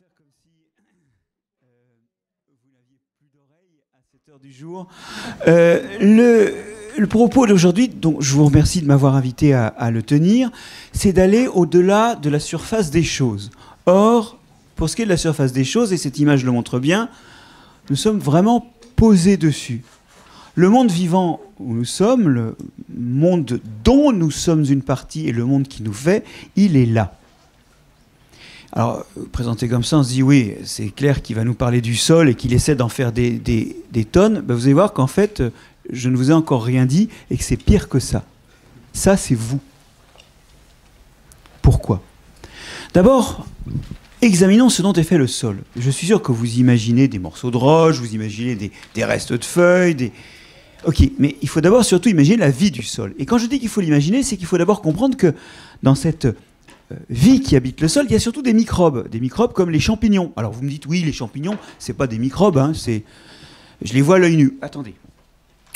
faire comme si vous n'aviez plus d'oreilles à cette heure du jour. Le propos d'aujourd'hui, donc je vous remercie de m'avoir invité à le tenir, c'est d'aller au-delà de la surface des choses. Or, pour ce qui est de la surface des choses, et cette image le montre bien, nous sommes vraiment posés dessus. Le monde vivant où nous sommes, le monde dont nous sommes une partie et le monde qui nous fait, il est là. Alors, présenté comme ça, on se dit, oui, c'est clair qu'il va nous parler du sol et qu'il essaie d'en faire des tonnes. Ben, vous allez voir qu'en fait, je ne vous ai encore rien dit et que c'est pire que ça. Ça, c'est vous. Pourquoi ? D'abord, examinons ce dont est fait le sol. Je suis sûr que vous imaginez des morceaux de roche, vous imaginez des restes de feuilles, Ok, mais il faut d'abord surtout imaginer la vie du sol. Et quand je dis qu'il faut l'imaginer, c'est qu'il faut d'abord comprendre que dans cette vie qui habite le sol, il y a surtout des microbes comme les champignons. Alors vous me dites, oui, les champignons, c'est pas des microbes, hein, je les vois à l'œil nu. Attendez,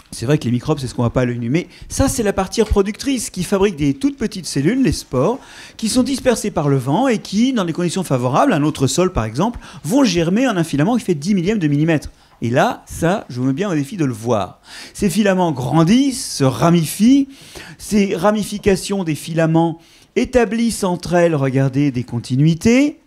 c'est vrai que les microbes, c'est ce qu'on voit pas à l'œil nu, mais ça, c'est la partie reproductrice qui fabrique des toutes petites cellules, les spores, qui sont dispersées par le vent et qui, dans des conditions favorables, un autre sol par exemple, vont germer en un filament qui fait 10 millièmes de millimètre. Et là, ça, je vous mets bien au défi de le voir. Ces filaments grandissent, se ramifient, ces ramifications des filaments établissent entre elles, regardez, des continuités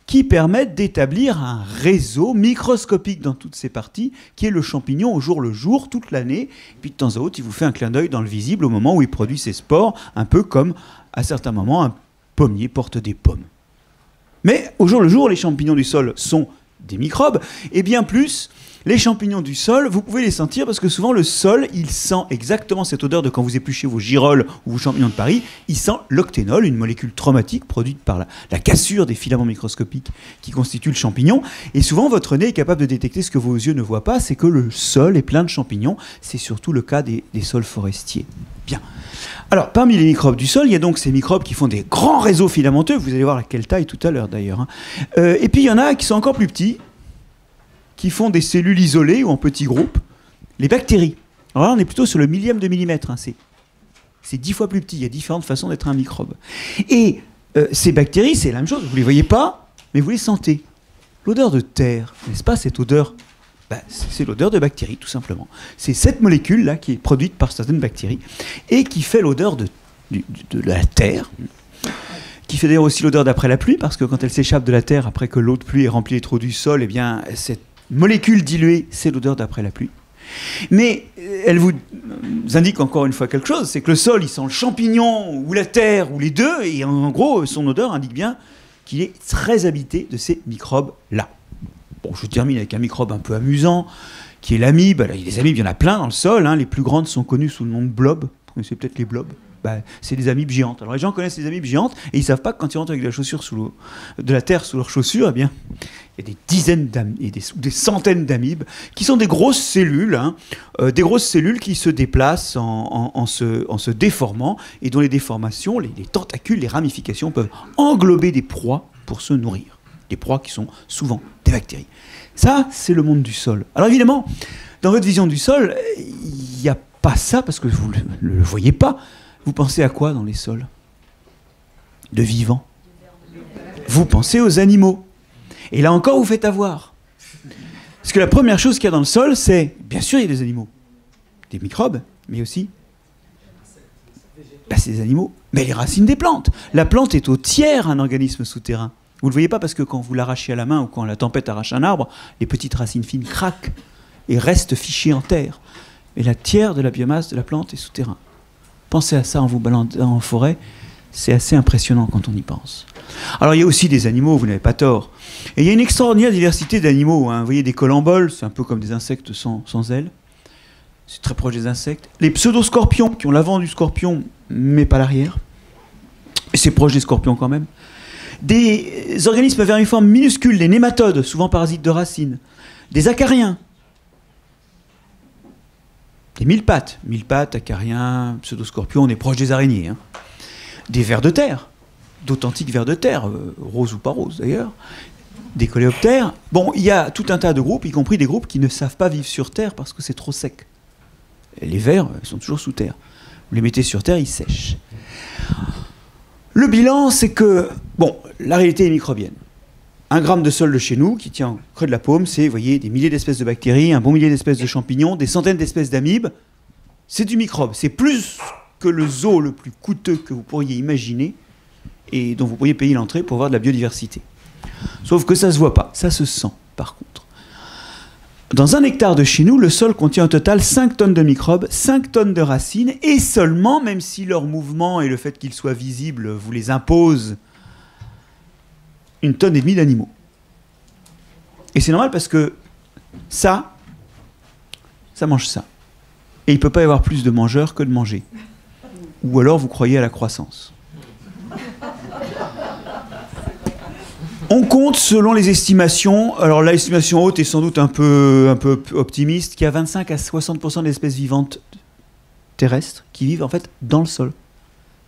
qui permettent d'établir un réseau microscopique dans toutes ces parties, qui est le champignon au jour le jour, toute l'année. Et puis de temps à autre, il vous fait un clin d'œil dans le visible au moment où il produit ses spores, un peu comme, à certains moments, un pommier porte des pommes. Mais au jour le jour, les champignons du sol sont des microbes, et bien plus, les champignons du sol, vous pouvez les sentir parce que souvent le sol, il sent exactement cette odeur de quand vous épluchez vos girolles ou vos champignons de Paris, il sent l'octénol, une molécule traumatique produite par la cassure des filaments microscopiques qui constituent le champignon, et souvent votre nez est capable de détecter ce que vos yeux ne voient pas, c'est que le sol est plein de champignons, c'est surtout le cas des sols forestiers. Bien. Alors, parmi les microbes du sol, il y a donc ces microbes qui font des grands réseaux filamenteux, vous allez voir à quelle taille tout à l'heure d'ailleurs, hein. Et puis il y en a qui sont encore plus petits, qui font des cellules isolées ou en petits groupes, les bactéries. Alors là, on est plutôt sur le millième de millimètre, hein. C'est 10 fois plus petit, il y a différentes façons d'être un microbe. Et ces bactéries, c'est la même chose, vous ne les voyez pas, mais vous les sentez. L'odeur de terre, n'est-ce pas, cette odeur ? C'est l'odeur de bactéries, tout simplement. C'est cette molécule-là qui est produite par certaines bactéries et qui fait l'odeur de la terre, qui fait d'ailleurs aussi l'odeur d'après la pluie, parce que quand elle s'échappe de la terre, après que l'eau de pluie ait rempli les trous du sol, eh bien, cette molécule diluée, c'est l'odeur d'après la pluie. Mais elle vous indique encore une fois quelque chose, c'est que le sol, il sent le champignon ou la terre ou les deux, et en gros, son odeur indique bien qu'il est très habité de ces microbes-là. Bon, je termine avec un microbe un peu amusant, qui est l'amibe. Les amibes, il y en a plein dans le sol, hein. Les plus grandes sont connues sous le nom de blobs. Vous connaissez peut-être les blobs. C'est des amibes géantes. Alors les gens connaissent les amibes géantes et ils ne savent pas que quand ils rentrent avec de la terre sous leurs chaussures, eh bien, il y a des dizaines d'amibes, des centaines d'amibes qui sont des grosses cellules, hein, des grosses cellules qui se déplacent en se déformant et dont les déformations, les tentacules, les ramifications peuvent englober des proies pour se nourrir. Des proies qui sont souvent des bactéries. Ça, c'est le monde du sol. Alors évidemment, dans votre vision du sol, il n'y a pas ça parce que vous ne le voyez pas. Vous pensez à quoi dans les sols de vivant? Vous pensez aux animaux. Et là encore, vous faites avoir. Parce que la première chose qu'il y a dans le sol, c'est, bien sûr, il y a des animaux. Des microbes, mais aussi... c'est des animaux, mais les racines des plantes. La plante est au tiers un organisme souterrain. Vous ne le voyez pas parce que quand vous l'arrachez à la main ou quand la tempête arrache un arbre, les petites racines fines craquent et restent fichées en terre. Et la tiers de la biomasse de la plante est souterrain. Pensez à ça en vous baladant en forêt, c'est assez impressionnant quand on y pense. Alors il y a aussi des animaux, vous n'avez pas tort. Et il y a une extraordinaire diversité d'animaux, hein. Vous voyez des colamboles, c'est un peu comme des insectes sans ailes. C'est très proche des insectes. Les pseudo-scorpions, qui ont l'avant du scorpion, mais pas l'arrière. Et c'est proche des scorpions quand même. Des organismes vermiformes minuscules, des nématodes, souvent parasites de racines. Des acariens. Des mille pattes, acariens, pseudoscorpions, on est proche des araignées, hein. Des vers de terre, d'authentiques vers de terre, roses ou pas roses d'ailleurs, des coléoptères. Bon, il y a tout un tas de groupes, y compris des groupes qui ne savent pas vivre sur terre parce que c'est trop sec. Et les vers sont toujours sous terre. Vous les mettez sur terre, ils sèchent. Le bilan, c'est que, bon, la réalité est microbienne. 1 gramme de sol de chez nous, qui tient au creux de la paume, c'est, vous voyez, des milliers d'espèces de bactéries, un bon millier d'espèces de champignons, des centaines d'espèces d'amibes. C'est du microbe. C'est plus que le zoo le plus coûteux que vous pourriez imaginer et dont vous pourriez payer l'entrée pour voir de la biodiversité. Sauf que ça ne se voit pas, ça se sent, par contre. Dans 1 hectare de chez nous, le sol contient au total 5 tonnes de microbes, 5 tonnes de racines, et seulement, même si leur mouvement et le fait qu'ils soient visibles vous les imposent, 1,5 tonne d'animaux. Et c'est normal parce que ça mange ça. Et il ne peut pas y avoir plus de mangeurs que de manger. Ou alors vous croyez à la croissance. On compte selon les estimations, alors l'estimation haute est sans doute un peu optimiste, qu'il y a 25 à 60% d'espèces vivantes terrestres qui vivent en fait dans le sol.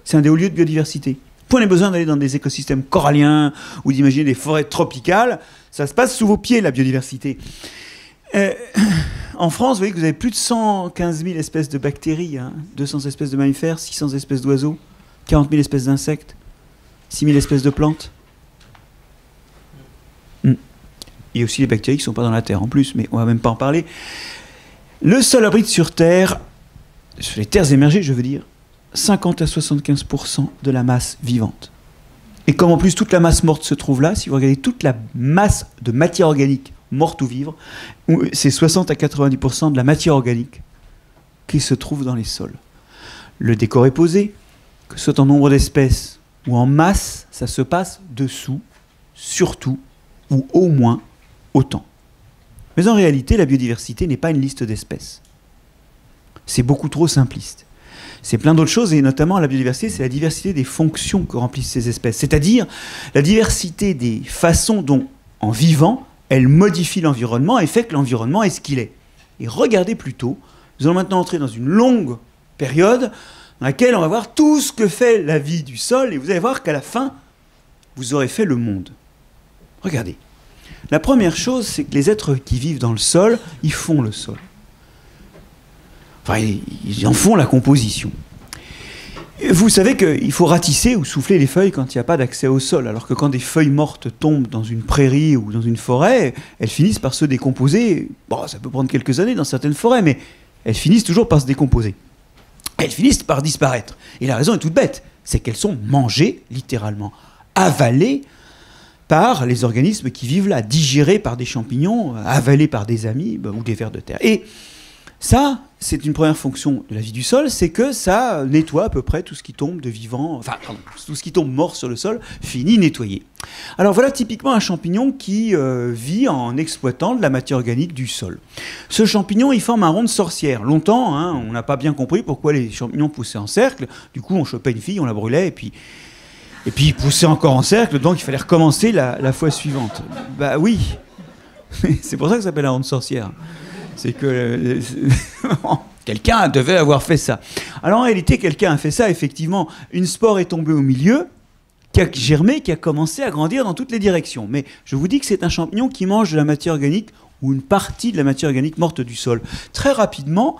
C'est un des hauts lieux de biodiversité. Point n'est besoin d'aller dans des écosystèmes coralliens ou d'imaginer des forêts tropicales. Ça se passe sous vos pieds, la biodiversité. En France, vous voyez que vous avez plus de 115 000 espèces de bactéries, 200 espèces de mammifères, 600 espèces d'oiseaux, 40 000 espèces d'insectes, 6 000 espèces de plantes. Il y a aussi les bactéries qui ne sont pas dans la Terre en plus, mais on ne va même pas en parler. Le sol abrite sur Terre, sur les terres émergées, je veux dire, 50 à 75% de la masse vivante. Et comme en plus toute la masse morte se trouve là, si vous regardez toute la masse de matière organique morte ou vivre, c'est 60 à 90% de la matière organique qui se trouve dans les sols. Le décor est posé, que ce soit en nombre d'espèces ou en masse, ça se passe dessous, surtout, ou au moins autant. Mais en réalité, la biodiversité n'est pas une liste d'espèces. C'est beaucoup trop simpliste. C'est plein d'autres choses, et notamment la biodiversité, c'est la diversité des fonctions que remplissent ces espèces. C'est-à-dire la diversité des façons dont, en vivant, elles modifient l'environnement et fait que l'environnement est ce qu'il est. Et regardez plutôt, nous allons maintenant entrer dans une longue période dans laquelle on va voir tout ce que fait la vie du sol, et vous allez voir qu'à la fin, vous aurez fait le monde. Regardez. La première chose, c'est que les êtres qui vivent dans le sol, ils font le sol. Enfin, ils en font la composition. Vous savez qu'il faut ratisser ou souffler les feuilles quand il n'y a pas d'accès au sol, alors que quand des feuilles mortes tombent dans une prairie ou dans une forêt, elles finissent par se décomposer. Bon, ça peut prendre quelques années dans certaines forêts, mais elles finissent toujours par se décomposer. Elles finissent par disparaître. Et la raison est toute bête, c'est qu'elles sont mangées, littéralement, avalées par les organismes qui vivent là, digérés par des champignons, avalés par des amibes ou des vers de terre. Et ça, c'est une première fonction de la vie du sol, c'est que ça nettoie à peu près tout ce qui tombe de vivant, enfin, pardon, tout ce qui tombe mort sur le sol, finit nettoyé. Alors voilà typiquement un champignon qui vit en exploitant de la matière organique du sol. Ce champignon, il forme un rond de sorcière. Longtemps, on n'a pas bien compris pourquoi les champignons poussaient en cercle. Du coup, on chopait une fille, on la brûlait, et puis il poussait encore en cercle, donc il fallait recommencer la fois suivante. Bah oui, c'est pour ça que ça s'appelle un rond de sorcière. C'est que quelqu'un devait avoir fait ça. Alors en réalité, quelqu'un a fait ça, effectivement. Une spore est tombée au milieu, qui a germé, qui a commencé à grandir dans toutes les directions. Mais je vous dis que c'est un champignon qui mange de la matière organique ou une partie de la matière organique morte du sol. Très rapidement,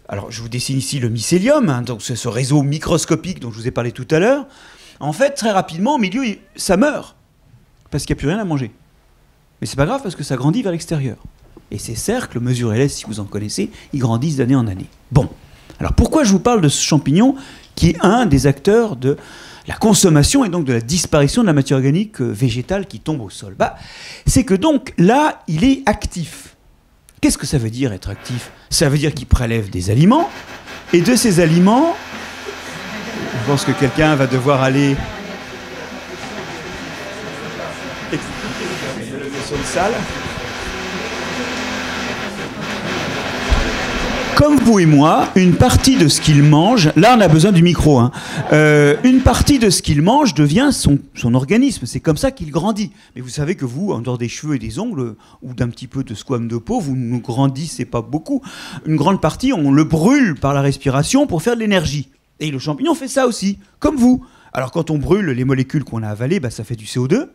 alors je vous dessine ici le mycélium, donc c'est ce réseau microscopique dont je vous ai parlé tout à l'heure. En fait, très rapidement, au milieu, ça meurt, parce qu'il n'y a plus rien à manger. Mais c'est pas grave, parce que ça grandit vers l'extérieur. Et ces cercles, mesurez-les si vous en connaissez, ils grandissent d'année en année. Bon, alors pourquoi je vous parle de ce champignon qui est un des acteurs de la consommation et donc de la disparition de la matière organique végétale qui tombe au sol? C'est que donc là, il est actif. Qu'est-ce que ça veut dire être actif? Ça veut dire qu'il prélève des aliments, et de ces aliments, je pense que quelqu'un va devoir aller sur une salle. Comme vous et moi, une partie de ce qu'il mange, là on a besoin du micro, une partie de ce qu'il mange devient son organisme, c'est comme ça qu'il grandit. Mais vous savez que vous, en dehors des cheveux et des ongles, ou d'un petit peu de squame de peau, vous ne grandissez pas beaucoup. Une grande partie, on le brûle par la respiration pour faire de l'énergie. Et le champignon fait ça aussi, comme vous. Alors quand on brûle les molécules qu'on a avalées, ça fait du CO2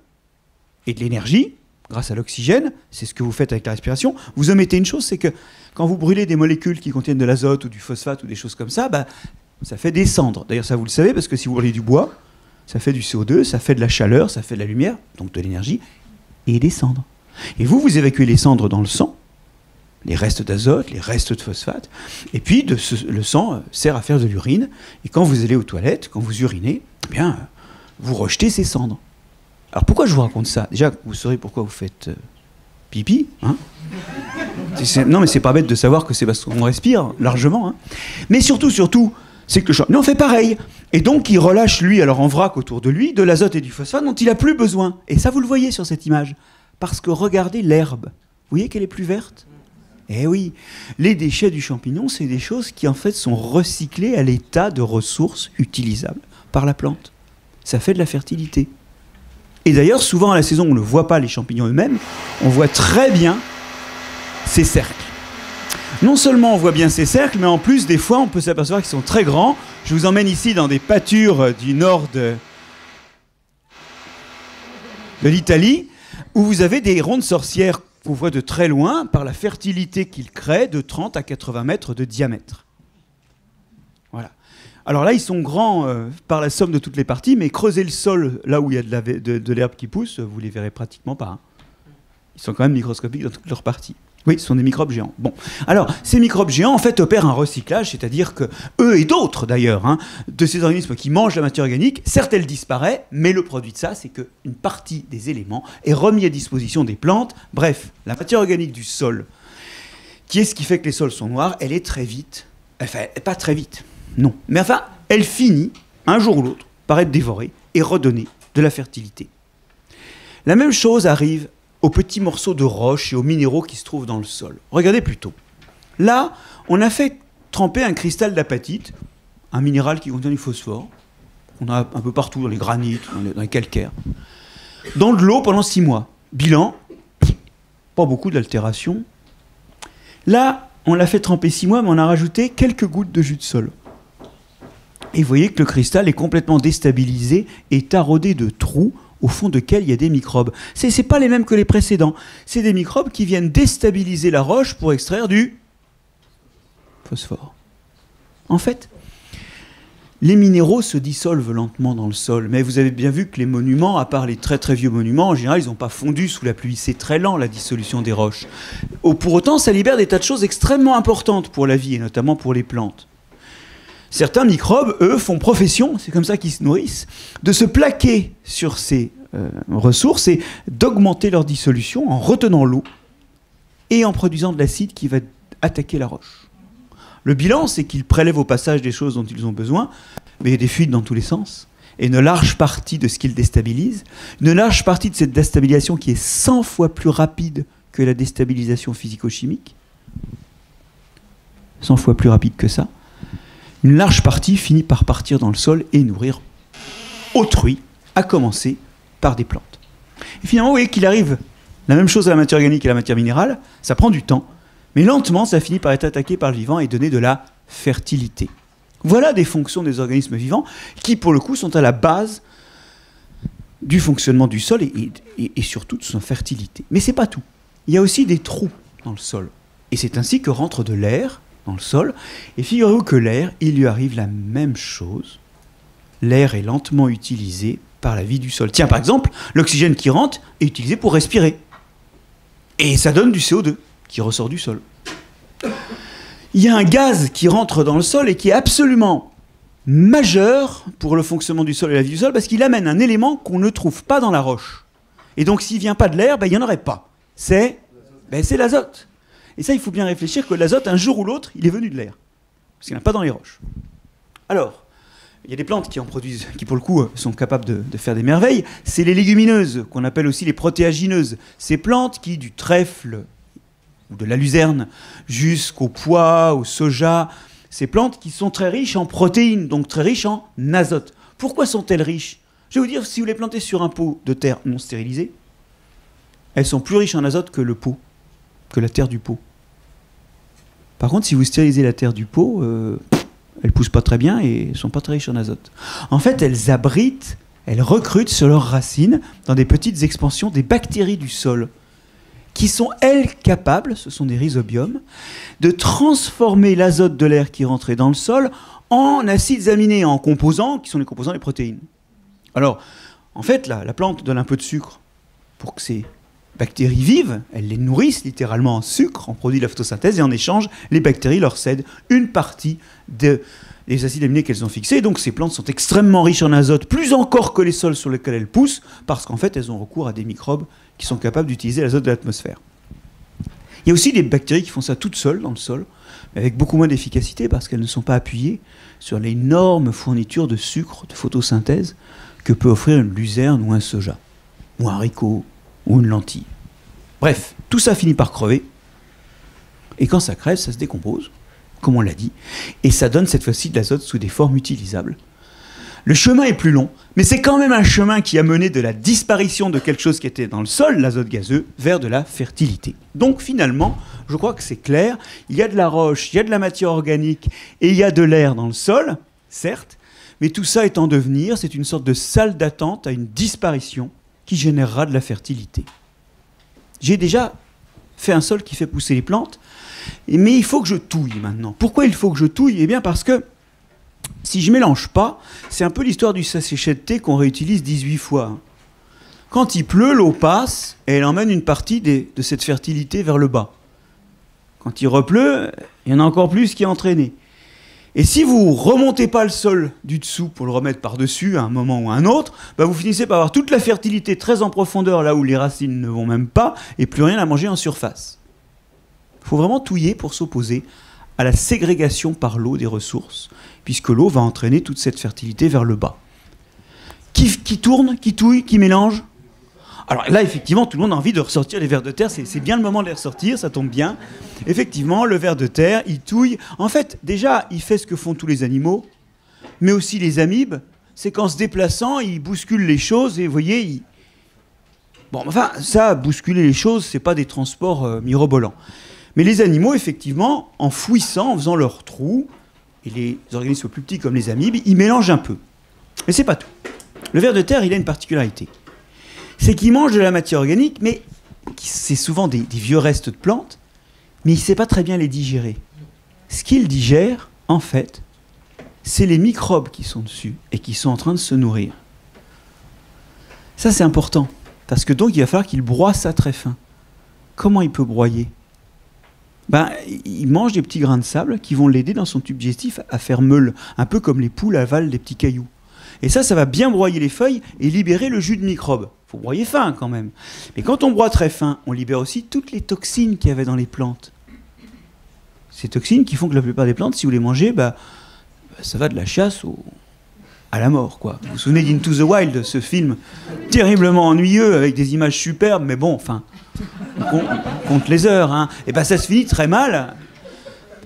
et de l'énergie. Grâce à l'oxygène, c'est ce que vous faites avec la respiration. Vous omettez une chose, c'est que quand vous brûlez des molécules qui contiennent de l'azote ou du phosphate ou des choses comme ça, ça fait des cendres. D'ailleurs, ça vous le savez, parce que si vous brûlez du bois, ça fait du CO2, ça fait de la chaleur, ça fait de la lumière, donc de l'énergie, et des cendres. Et vous évacuez les cendres dans le sang, les restes d'azote, les restes de phosphate, et puis le sang sert à faire de l'urine, et quand vous allez aux toilettes, quand vous urinez, eh bien, vous rejetez ces cendres. Alors pourquoi je vous raconte ça? Déjà, vous saurez pourquoi vous faites pipi, hein. Non mais c'est pas bête de savoir que c'est parce qu'on respire largement, hein. Mais surtout, c'est que le champignon fait pareil. Et donc il relâche, lui, alors en vrac autour de lui, de l'azote et du phosphate dont il n'a plus besoin. Et ça, vous le voyez sur cette image. Parce que regardez l'herbe. Vous voyez qu'elle est plus verte? Eh oui, les déchets du champignon, c'est des choses qui en fait sont recyclées à l'état de ressources utilisables par la plante. Ça fait de la fertilité. Et d'ailleurs, souvent à la saison, on ne voit pas les champignons eux-mêmes, on voit très bien ces cercles. Non seulement on voit bien ces cercles, mais en plus, des fois, on peut s'apercevoir qu'ils sont très grands. Je vous emmène ici dans des pâtures du nord de l'Italie, où vous avez des rondes sorcières qu'on voit de très loin par la fertilité qu'ils créent de 30 à 80 mètres de diamètre. Voilà. Alors là, ils sont grands par la somme de toutes les parties, mais creusez le sol là où il y a de l'herbe qui pousse, vous les verrez pratiquement pas, hein. Ils sont quand même microscopiques dans toutes leurs parties. Oui, ce sont des microbes géants. Bon, alors, ces microbes géants, en fait, opèrent un recyclage, c'est-à-dire que eux et d'autres, d'ailleurs, hein, de ces organismes qui mangent la matière organique, certes, elle disparaît, mais le produit de ça, c'est qu'une partie des éléments est remis à disposition des plantes. Bref, la matière organique du sol, qui est ce qui fait que les sols sont noirs, elle est très vite, enfin, pas très vite, non, mais enfin, elle finit, un jour ou l'autre, par être dévorée et redonner de la fertilité. La même chose arrive aux petits morceaux de roche et aux minéraux qui se trouvent dans le sol. Regardez plutôt. Là, on a fait tremper un cristal d'apatite, un minéral qui contient du phosphore, qu'on a un peu partout dans les granites, dans les calcaires, dans de l'eau pendant 6 mois. Bilan, pas beaucoup d'altération. Là, on l'a fait tremper 6 mois, mais on a rajouté quelques gouttes de jus de sol. Et vous voyez que le cristal est complètement déstabilisé et taraudé de trous au fond desquels il y a des microbes. C'est pas les mêmes que les précédents. C'est des microbes qui viennent déstabiliser la roche pour extraire du phosphore. En fait, les minéraux se dissolvent lentement dans le sol. Mais vous avez bien vu que les monuments, à part les très très vieux monuments, en général, ils n'ont pas fondu sous la pluie. C'est très lent, la dissolution des roches. Pour autant, ça libère des tas de choses extrêmement importantes pour la vie, et notamment pour les plantes. Certains microbes, eux, font profession, c'est comme ça qu'ils se nourrissent, de se plaquer sur ces ressources et d'augmenter leur dissolution en retenant l'eau et en produisant de l'acide qui va attaquer la roche. Le bilan, c'est qu'ils prélèvent au passage des choses dont ils ont besoin, mais il y a des fuites dans tous les sens. Et une large partie de ce qu'ils déstabilisent, une large partie de cette déstabilisation qui est 100 fois plus rapide que la déstabilisation physico-chimique, 100 fois plus rapide que ça, une large partie finit par partir dans le sol et nourrir autrui, à commencer par des plantes. Et finalement, vous voyez qu'il arrive la même chose à la matière organique et à la matière minérale, ça prend du temps, mais lentement, ça finit par être attaqué par le vivant et donner de la fertilité. Voilà des fonctions des organismes vivants qui, pour le coup, sont à la base du fonctionnement du sol et surtout de son fertilité. Mais ce n'est pas tout. Il y a aussi des trous dans le sol. Et c'est ainsi que rentre de l'air dans le sol. Et figurez-vous que l'air, il lui arrive la même chose. L'air est lentement utilisé par la vie du sol. Tiens, par exemple, l'oxygène qui rentre est utilisé pour respirer. Et ça donne du CO2 qui ressort du sol. Il y a un gaz qui rentre dans le sol et qui est absolument majeur pour le fonctionnement du sol et la vie du sol parce qu'il amène un élément qu'on ne trouve pas dans la roche. Et donc, s'il ne vient pas de l'air, il n'y en aurait pas. C'est l'azote. Et ça, il faut bien réfléchir que l'azote, un jour ou l'autre, il est venu de l'air. Parce qu'il n'y en a pas dans les roches. Alors, il y a des plantes qui en produisent, qui pour le coup sont capables de faire des merveilles. C'est les légumineuses, qu'on appelle aussi les protéagineuses. Ces plantes qui, du trèfle ou de la luzerne jusqu'au pois, au soja, ces plantes qui sont très riches en protéines, donc très riches en azote. Pourquoi sont-elles riches? Je vais vous dire, si vous les plantez sur un pot de terre non stérilisée, elles sont plus riches en azote que le pot, que la terre du pot. Par contre, si vous stérilisez la terre du pot, elles ne poussent pas très bien et ne sont pas très riches en azote. En fait, elles abritent, elles recrutent sur leurs racines, dans des petites expansions, des bactéries du sol, qui sont, elles, capables, ce sont des rhizobiums, de transformer l'azote de l'air qui rentrait dans le sol en acides aminés, en composants, qui sont les composants des protéines. Alors, en fait, la plante donne un peu de sucre pour que ces bactéries vives, elles les nourrissent littéralement en sucre, en produit de la photosynthèse, et en échange, les bactéries leur cèdent une partie des acides aminés qu'elles ont fixés. Donc ces plantes sont extrêmement riches en azote, plus encore que les sols sur lesquels elles poussent, parce qu'en fait, elles ont recours à des microbes qui sont capables d'utiliser l'azote de l'atmosphère. Il y a aussi des bactéries qui font ça toutes seules dans le sol, mais avec beaucoup moins d'efficacité, parce qu'elles ne sont pas appuyées sur l'énorme fourniture de sucre, de photosynthèse, que peut offrir une luzerne ou un soja, ou un haricot, ou une lentille. Bref, tout ça finit par crever, et quand ça crève, ça se décompose, comme on l'a dit, et ça donne cette fois-ci de l'azote sous des formes utilisables. Le chemin est plus long, mais c'est quand même un chemin qui a mené de la disparition de quelque chose qui était dans le sol, l'azote gazeux, vers de la fertilité. Donc finalement, je crois que c'est clair, il y a de la roche, il y a de la matière organique, et il y a de l'air dans le sol, certes, mais tout ça est en devenir, c'est une sorte de salle d'attente à une disparition qui générera de la fertilité. J'ai déjà fait un sol qui fait pousser les plantes, mais il faut que je touille maintenant. Pourquoi il faut que je touille? Eh bien parce que si je ne mélange pas, c'est un peu l'histoire du sachet de thé qu'on réutilise 18 fois. Quand il pleut, l'eau passe et elle emmène une partie de cette fertilité vers le bas. Quand il repleut, il y en a encore plus qui est entraîné. Et si vous ne remontez pas le sol du dessous pour le remettre par-dessus à un moment ou à un autre, bah vous finissez par avoir toute la fertilité très en profondeur, là où les racines ne vont même pas, et plus rien à manger en surface. Il faut vraiment touiller pour s'opposer à la ségrégation par l'eau des ressources, puisque l'eau va entraîner toute cette fertilité vers le bas. Qui tourne, qui touille, qui mélange? Alors là, effectivement, tout le monde a envie de ressortir les vers de terre. C'est bien le moment de les ressortir, ça tombe bien. Effectivement, le ver de terre, il touille. En fait, déjà, il fait ce que font tous les animaux, mais aussi les amibes. C'est qu'en se déplaçant, il bouscule les choses et vous voyez, bon, enfin, ça, bousculer les choses, c'est pas des transports mirobolants. Mais les animaux, effectivement, en fouissant, en faisant leurs trous, et les organismes plus petits comme les amibes, ils mélangent un peu. Mais c'est pas tout. Le ver de terre, il a une particularité. C'est qu'il mange de la matière organique, mais c'est souvent des vieux restes de plantes, mais il ne sait pas très bien les digérer. Ce qu'il digère, en fait, c'est les microbes qui sont dessus et qui sont en train de se nourrir. Ça, c'est important, parce que donc il va falloir qu'il broie ça très fin. Comment il peut broyer? Il mange des petits grains de sable qui vont l'aider dans son tube digestif à faire meule, un peu comme les poules avalent des petits cailloux. Et ça va bien broyer les feuilles et libérer le jus de microbes. Il faut broyer fin quand même. Mais quand on broie très fin, on libère aussi toutes les toxines qu'il y avait dans les plantes. Ces toxines qui font que la plupart des plantes, si vous les mangez, ça va de la chasse à la mort, quoi. Vous vous souvenez d'Into the Wild, ce film terriblement ennuyeux avec des images superbes, mais bon, enfin, on compte les heures, hein. Et ça se finit très mal.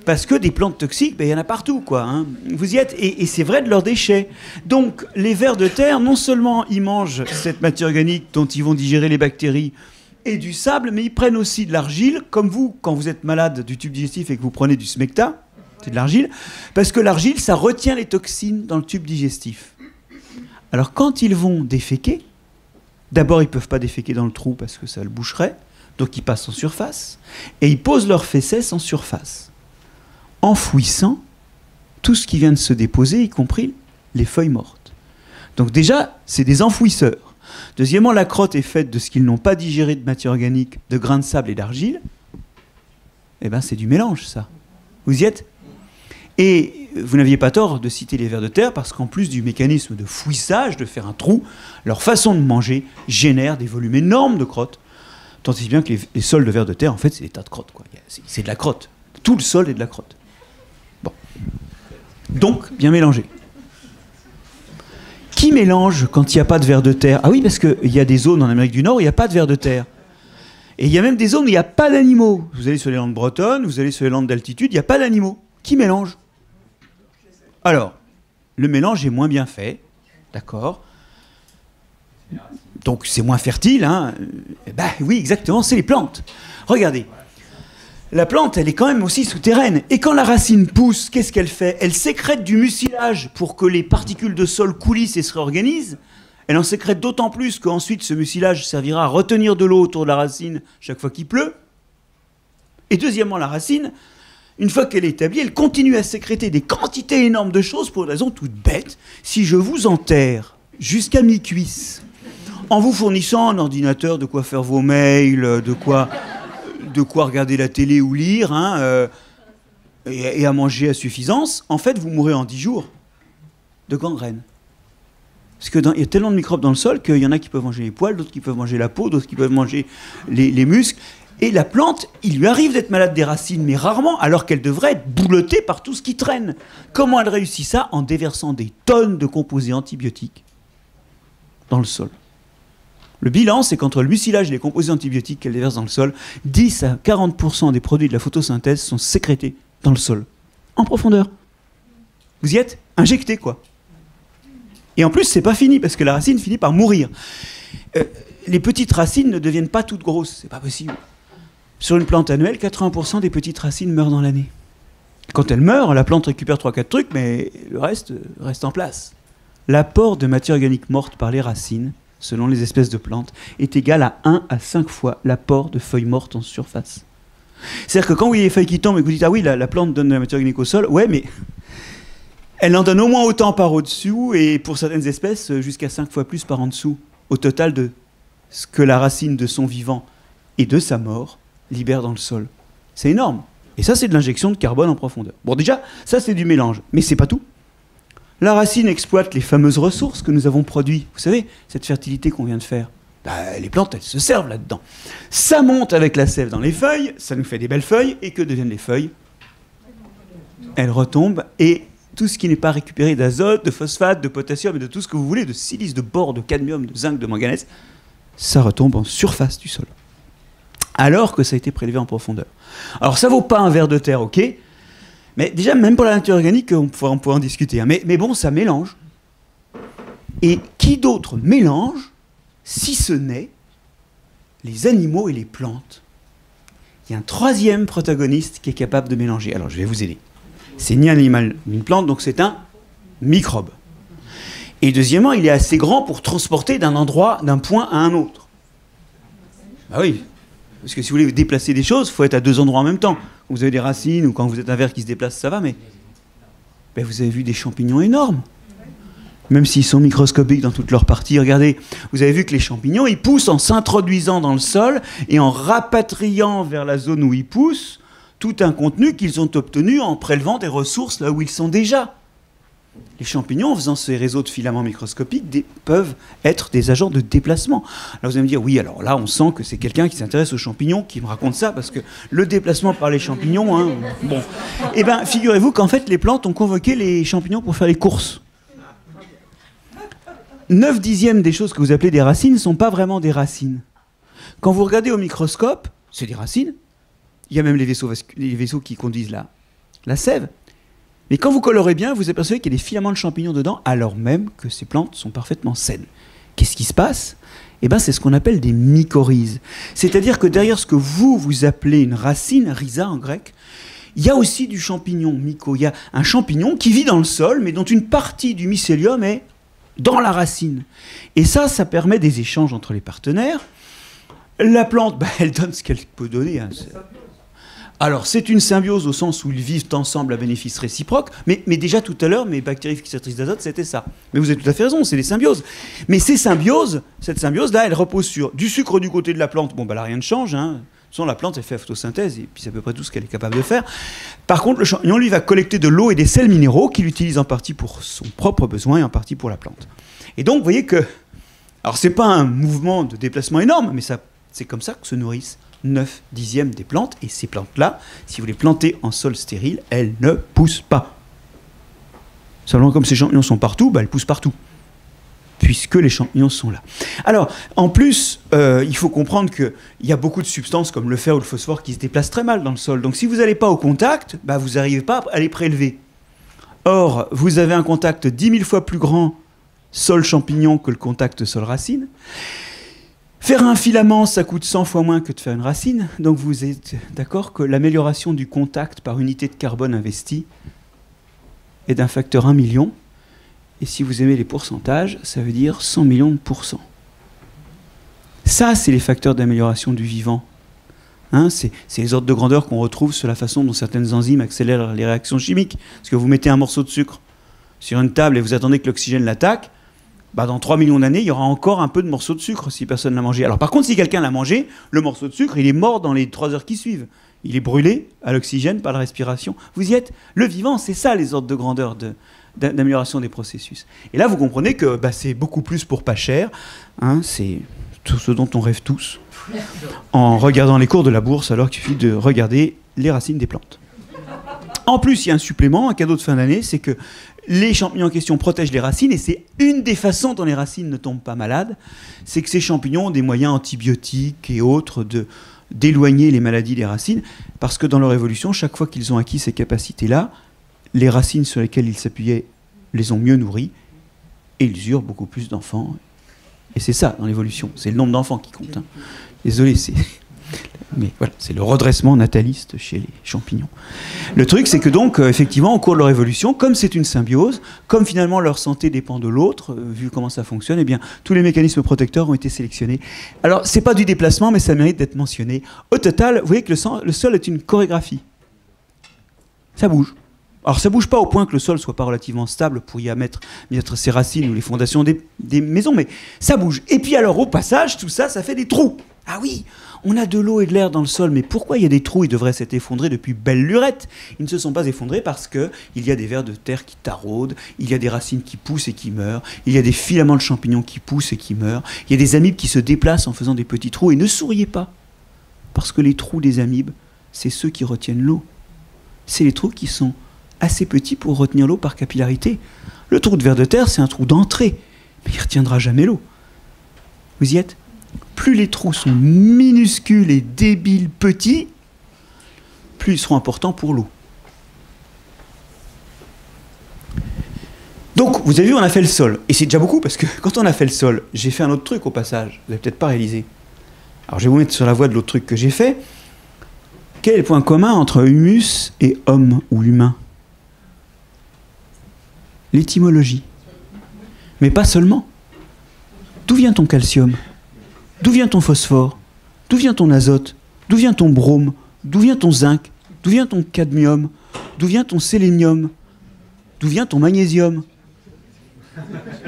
Parce que des plantes toxiques, il y en a partout, quoi. Hein. Vous y êtes, et c'est vrai de leurs déchets. Donc, les vers de terre, non seulement ils mangent cette matière organique dont ils vont digérer les bactéries et du sable, mais ils prennent aussi de l'argile, comme vous, quand vous êtes malade du tube digestif et que vous prenez du smecta, c'est de l'argile, parce que l'argile, ça retient les toxines dans le tube digestif. Alors, quand ils vont déféquer, d'abord, ils ne peuvent pas déféquer dans le trou parce que ça le boucherait, donc ils passent en surface, et ils posent leurs fesses en surface. Enfouissant tout ce qui vient de se déposer, y compris les feuilles mortes. Donc déjà, c'est des enfouisseurs. Deuxièmement, la crotte est faite de ce qu'ils n'ont pas digéré de matière organique, de grains de sable et d'argile. C'est du mélange, ça. Vous y êtes? Et vous n'aviez pas tort de citer les vers de terre, parce qu'en plus du mécanisme de fouissage, de faire un trou, leur façon de manger génère des volumes énormes de crottes. Tant si bien que les sols de vers de terre, en fait, c'est des tas de crottes, quoi. C'est de la crotte. Tout le sol est de la crotte. Donc, bien mélangé. Qui mélange quand il n'y a pas de vers de terre? Ah oui, parce qu'il y a des zones en Amérique du Nord où il n'y a pas de vers de terre. Et il y a même des zones où il n'y a pas d'animaux. Vous allez sur les landes bretonnes, vous allez sur les landes d'altitude, il n'y a pas d'animaux. Qui mélange? Alors, le mélange est moins bien fait, d'accord? Donc c'est moins fertile, hein? Oui, exactement, c'est les plantes. Regardez. La plante, elle est quand même aussi souterraine. Et quand la racine pousse, qu'est-ce qu'elle fait? Elle sécrète du mucilage pour que les particules de sol coulissent et se réorganisent. Elle en sécrète d'autant plus qu'ensuite, ce mucilage servira à retenir de l'eau autour de la racine chaque fois qu'il pleut. Et deuxièmement, la racine, une fois qu'elle est établie, elle continue à sécréter des quantités énormes de choses pour une raison toute bête. Si je vous enterre jusqu'à mi-cuisse, en vous fournissant un ordinateur, de quoi faire vos mails, de quoi regarder la télé ou lire, hein, et à manger à suffisance, en fait, vous mourrez en 10 jours de gangrène. Parce qu'il y a tellement de microbes dans le sol qu'il y en a qui peuvent manger les poils, d'autres qui peuvent manger la peau, d'autres qui peuvent manger les muscles. Et la plante, il lui arrive d'être malade des racines, mais rarement, alors qu'elle devrait être boulottée par tout ce qui traîne. Comment elle réussit ça? En déversant des tonnes de composés antibiotiques dans le sol. Le bilan, c'est qu'entre le mucilage et les composés antibiotiques qu'elle déverse dans le sol, 10 à 40% des produits de la photosynthèse sont sécrétés dans le sol, en profondeur. Vous y êtes injecté, quoi. Et en plus, c'est pas fini, parce que la racine finit par mourir. Les petites racines ne deviennent pas toutes grosses, c'est pas possible. Sur une plante annuelle, 80% des petites racines meurent dans l'année. Quand elles meurent, la plante récupère 3-4 trucs, mais le reste reste en place. L'apport de matière organique morte par les racines, selon les espèces de plantes, est égal à 1 à 5 fois l'apport de feuilles mortes en surface. C'est-à-dire que quand vous voyez les feuilles qui tombent et que vous dites « Ah oui, la plante donne de la matière organique au sol », ouais, mais elle en donne au moins autant par au-dessous, et pour certaines espèces, jusqu'à 5 fois plus par en dessous, au total de ce que la racine de son vivant et de sa mort libère dans le sol. C'est énorme. Et ça, c'est de l'injection de carbone en profondeur. Bon, déjà, ça, c'est du mélange. Mais c'est pas tout. La racine exploite les fameuses ressources que nous avons produites. Vous savez, cette fertilité qu'on vient de faire. Bah, les plantes, elles se servent là-dedans. Ça monte avec la sève dans les feuilles, ça nous fait des belles feuilles. Et que deviennent les feuilles? Elles retombent. Et tout ce qui n'est pas récupéré d'azote, de phosphate, de potassium et de tout ce que vous voulez, de silice, de bore, de cadmium, de zinc, de manganèse, ça retombe en surface du sol. Alors que ça a été prélevé en profondeur. Alors ça vaut pas un ver de terre, ok, mais déjà même pour la nature organique, on pourrait en discuter. Hein. Mais bon, ça mélange. Et qui d'autre mélange, si ce n'est les animaux et les plantes? Il y a un troisième protagoniste qui est capable de mélanger. Alors je vais vous aider. C'est ni un animal ni une plante, donc c'est un microbe. Et deuxièmement, il est assez grand pour transporter d'un point à un autre. Ah oui. Parce que si vous voulez déplacer des choses, il faut être à 2 endroits en même temps. Quand vous avez des racines ou quand vous êtes un ver qui se déplace, ça va, mais ben vous avez vu des champignons énormes. Même s'ils sont microscopiques dans toutes leurs parties. Regardez, vous avez vu que les champignons, ils poussent en s'introduisant dans le sol et en rapatriant vers la zone où ils poussent tout un contenu qu'ils ont obtenu en prélevant des ressources là où ils sont déjà. Les champignons, en faisant ces réseaux de filaments microscopiques, peuvent être des agents de déplacement. Alors vous allez me dire, oui, alors là, on sent que c'est quelqu'un qui s'intéresse aux champignons qui me raconte ça, parce que le déplacement par les champignons, hein, bon. Eh bien, figurez-vous qu'en fait, les plantes ont convoqué les champignons pour faire les courses. 9/10 des choses que vous appelez des racines ne sont pas vraiment des racines. Quand vous regardez au microscope, c'est des racines. Il y a même les vaisseaux qui conduisent la sève. Mais quand vous colorez bien, vous apercevez qu'il y a des filaments de champignons dedans, alors même que ces plantes sont parfaitement saines. Qu'est-ce qui se passe? Eh bien, c'est ce qu'on appelle des mycorhizes. C'est-à-dire que derrière ce que vous appelez une racine, rhiza en grec, il y a aussi du champignon, myco. Il y a un champignon qui vit dans le sol, mais dont une partie du mycélium est dans la racine. Et ça permet des échanges entre les partenaires. La plante, elle donne ce qu'elle peut donner. Hein. Alors, c'est une symbiose au sens où ils vivent ensemble à bénéfice réciproque, mais déjà tout à l'heure, mes bactéries fixatrices d'azote, c'était ça. Mais vous avez tout à fait raison, c'est des symbioses. Mais cette symbiose-là, elle repose sur du sucre du côté de la plante. Bon, là, rien ne change. Hein. De toute façon, la plante, elle fait la photosynthèse, et puis c'est à peu près tout ce qu'elle est capable de faire. Par contre, le champignon, lui, va collecter de l'eau et des sels minéraux qu'il utilise en partie pour son propre besoin et en partie pour la plante. Et donc, vous voyez que... Alors, c'est pas un mouvement de déplacement énorme, mais c'est comme ça que se nourrissent 9/10 des plantes, et ces plantes-là, si vous les plantez en sol stérile, elles ne poussent pas. Seulement, comme ces champignons sont partout, elles poussent partout, puisque les champignons sont là. Alors, en plus, il faut comprendre qu'il y a beaucoup de substances comme le fer ou le phosphore qui se déplacent très mal dans le sol. Donc, si vous n'allez pas au contact, vous n'arrivez pas à les prélever. Or, vous avez un contact 10 000 fois plus grand sol-champignon que le contact sol-racine. Faire un filament, ça coûte 100 fois moins que de faire une racine. Donc vous êtes d'accord que l'amélioration du contact par unité de carbone investie est d'un facteur 1 million. Et si vous aimez les pourcentages, ça veut dire 100 millions de pourcents. Ça, c'est les facteurs d'amélioration du vivant. Hein, c'est les ordres de grandeur qu'on retrouve sur la façon dont certaines enzymes accélèrent les réactions chimiques. Parce que vous mettez un morceau de sucre sur une table et vous attendez que l'oxygène l'attaque. bah, dans 3 millions d'années, il y aura encore un peu de morceaux de sucre si personne l'a mangé. Alors par contre, si quelqu'un l'a mangé, le morceau de sucre, il est mort dans les 3 heures qui suivent. Il est brûlé à l'oxygène par la respiration. Vous y êtes. Le vivant, c'est ça les ordres de grandeur d'amélioration des processus. Et là, vous comprenez que bah, c'est beaucoup plus pour pas cher. Hein, c'est tout ce dont on rêve tous en regardant les cours de la bourse, alors qu'il suffit de regarder les racines des plantes. En plus, il y a un supplément, un cadeau de fin d'année, c'est que les champignons en question protègent les racines, et c'est une des façons dont les racines ne tombent pas malades, c'est que ces champignons ont des moyens antibiotiques et autres d'éloigner les maladies des racines, parce que dans leur évolution, chaque fois qu'ils ont acquis ces capacités-là, les racines sur lesquelles ils s'appuyaient les ont mieux nourris, et ils eurent beaucoup plus d'enfants. Et c'est ça, dans l'évolution, c'est le nombre d'enfants qui compte. Hein. Désolé, mais voilà, c'est le redressement nataliste chez les champignons. Le truc, c'est que donc, effectivement, au cours de leur évolution, comme c'est une symbiose, comme finalement leur santé dépend de l'autre, vu comment ça fonctionne, eh bien, tous les mécanismes protecteurs ont été sélectionnés. Alors, c'est pas du déplacement, mais ça mérite d'être mentionné. Au total, vous voyez que le sol est une chorégraphie. Ça bouge. Alors, ça bouge pas au point que le sol soit pas relativement stable pour y mettre ses racines ou les fondations des maisons, mais ça bouge. Et puis alors, au passage, tout ça, ça fait des trous. Ah oui, on a de l'eau et de l'air dans le sol, mais pourquoi il y a des trous? Ils devraient s'être effondrés depuis belle lurette. Ils ne se sont pas effondrés parce qu'il y a des vers de terre qui taraudent, il y a des racines qui poussent et qui meurent, il y a des filaments de champignons qui poussent et qui meurent, il y a des amibes qui se déplacent en faisant des petits trous. Et ne souriez pas, parce que les trous des amibes, c'est ceux qui retiennent l'eau. C'est les trous qui sont assez petits pour retenir l'eau par capillarité. Le trou de ver de terre, c'est un trou d'entrée, mais il ne retiendra jamais l'eau. Vous y êtes? Plus les trous sont minuscules et débiles, petits, plus ils seront importants pour l'eau. Donc, vous avez vu, on a fait le sol. Et c'est déjà beaucoup, parce que quand on a fait le sol, j'ai fait un autre truc au passage. Vous n'avez peut-être pas réalisé. Alors, je vais vous mettre sur la voie de l'autre truc que j'ai fait. Quel est le point commun entre humus et homme ou humain? L'étymologie. Mais pas seulement. D'où vient ton calcium? D'où vient ton phosphore? D'où vient ton azote? D'où vient ton brome? D'où vient ton zinc? D'où vient ton cadmium? D'où vient ton sélénium? D'où vient ton magnésium?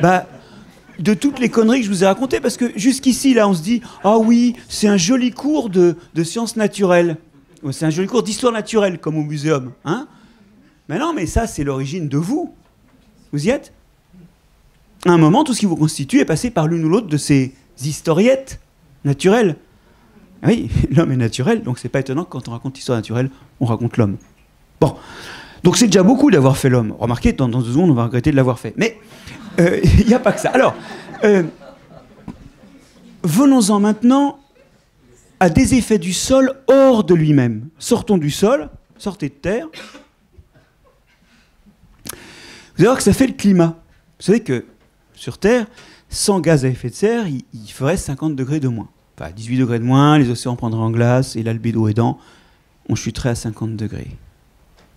Bah, de toutes les conneries que je vous ai racontées, parce que jusqu'ici, là, on se dit « Ah oui, c'est un joli cours de sciences naturelles. C'est un joli cours d'histoire naturelle, comme au muséum. Hein » Mais non, mais ça, c'est l'origine de vous. Vous y êtes? À un moment, tout ce qui vous constitue est passé par l'une ou l'autre de ces historiettes naturelles. Oui, l'homme est naturel, donc c'est pas étonnant que quand on raconte l'histoire naturelle, on raconte l'homme. Bon, donc c'est déjà beaucoup d'avoir fait l'homme. Remarquez, dans 2 secondes, on va regretter de l'avoir fait. Mais il n'y a pas que ça. Alors, venons-en maintenant à des effets du sol hors de lui-même. Sortons du sol, sortez de terre. Vous allez voir que ça fait le climat. Vous savez que sur Terre, sans gaz à effet de serre, il ferait 50 degrés de moins. Enfin, 18 degrés de moins, les océans prendraient en glace, et l'albédo aidant, on chuterait à 50 degrés.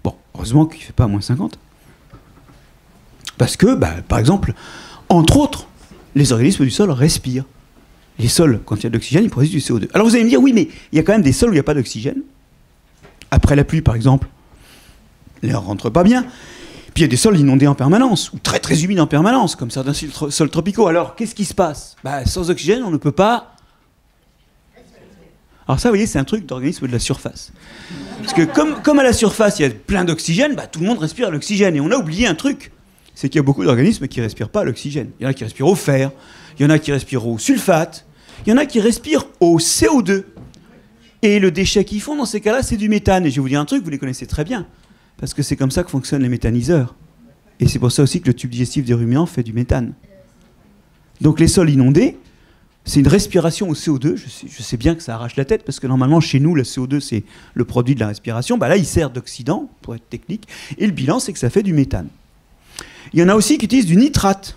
Bon, heureusement qu'il ne fait pas moins 50. Parce que, bah, par exemple, entre autres, les organismes du sol respirent. Les sols, quand il y a de l'oxygène, ils produisent du CO2. Alors vous allez me dire, oui, mais il y a quand même des sols où il n'y a pas d'oxygène. Après la pluie, par exemple, l'air ne rentre pas bien. Puis il y a des sols inondés en permanence, ou très très humides en permanence, comme certains sols tropicaux. Alors, qu'est-ce qui se passe? Bah, sans oxygène, on ne peut pas... Alors ça, vous voyez, c'est un truc d'organisme de la surface. Parce que comme à la surface, il y a plein d'oxygène, bah, tout le monde respire l'oxygène. Et on a oublié un truc, c'est qu'il y a beaucoup d'organismes qui ne respirent pas l'oxygène. Il y en a qui respirent au fer, il y en a qui respirent au sulfate, il y en a qui respirent au CO2. Et le déchet qu'ils font dans ces cas-là, c'est du méthane. Et je vais vous dire un truc, vous les connaissez très bien. Parce que c'est comme ça que fonctionnent les méthaniseurs. Et c'est pour ça aussi que le tube digestif des ruminants fait du méthane. Donc les sols inondés, c'est une respiration au CO2. Je sais bien que ça arrache la tête, parce que normalement, chez nous, le CO2, c'est le produit de la respiration. Bah là, il sert d'oxydant, pour être technique. Et le bilan, c'est que ça fait du méthane. Il y en a aussi qui utilisent du nitrate.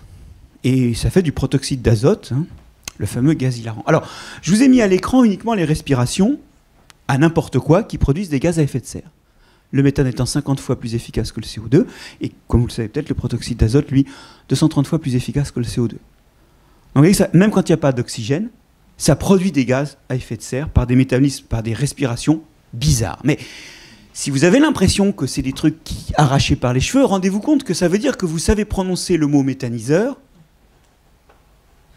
Et ça fait du protoxyde d'azote, hein, le fameux gaz hilarant. Alors, je vous ai mis à l'écran uniquement les respirations, à n'importe quoi, qui produisent des gaz à effet de serre. Le méthane étant 50 fois plus efficace que le CO2, et comme vous le savez peut-être, le protoxyde d'azote, lui, 230 fois plus efficace que le CO2. Donc vous voyez que ça, même quand il n'y a pas d'oxygène, ça produit des gaz à effet de serre par des métabolismes, par des respirations bizarres. Mais si vous avez l'impression que c'est des trucs arrachés par les cheveux, rendez-vous compte que ça veut dire que vous savez prononcer le mot méthaniseur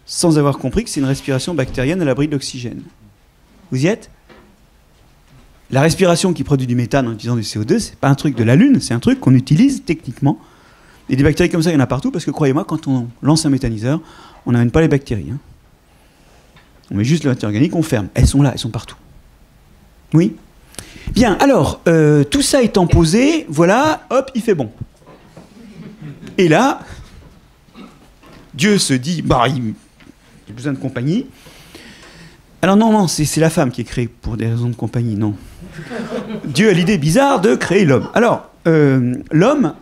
sans avoir compris que c'est une respiration bactérienne à l'abri de l'oxygène. Vous y êtes? La respiration qui produit du méthane en utilisant du CO2, c'est pas un truc de la Lune, c'est un truc qu'on utilise techniquement. Et des bactéries comme ça, il y en a partout, parce que croyez-moi, quand on lance un méthaniseur, on n'amène pas les bactéries. Hein. On met juste la matière organique, on ferme. Elles sont là, elles sont partout. Oui? Bien, alors, tout ça étant posé, voilà, hop, il fait bon. Et là, Dieu se dit, bah, j'ai besoin de compagnie. Alors non, c'est la femme qui est créée pour des raisons de compagnie, non. Dieu a l'idée bizarre de créer l'homme. Alors, l'homme...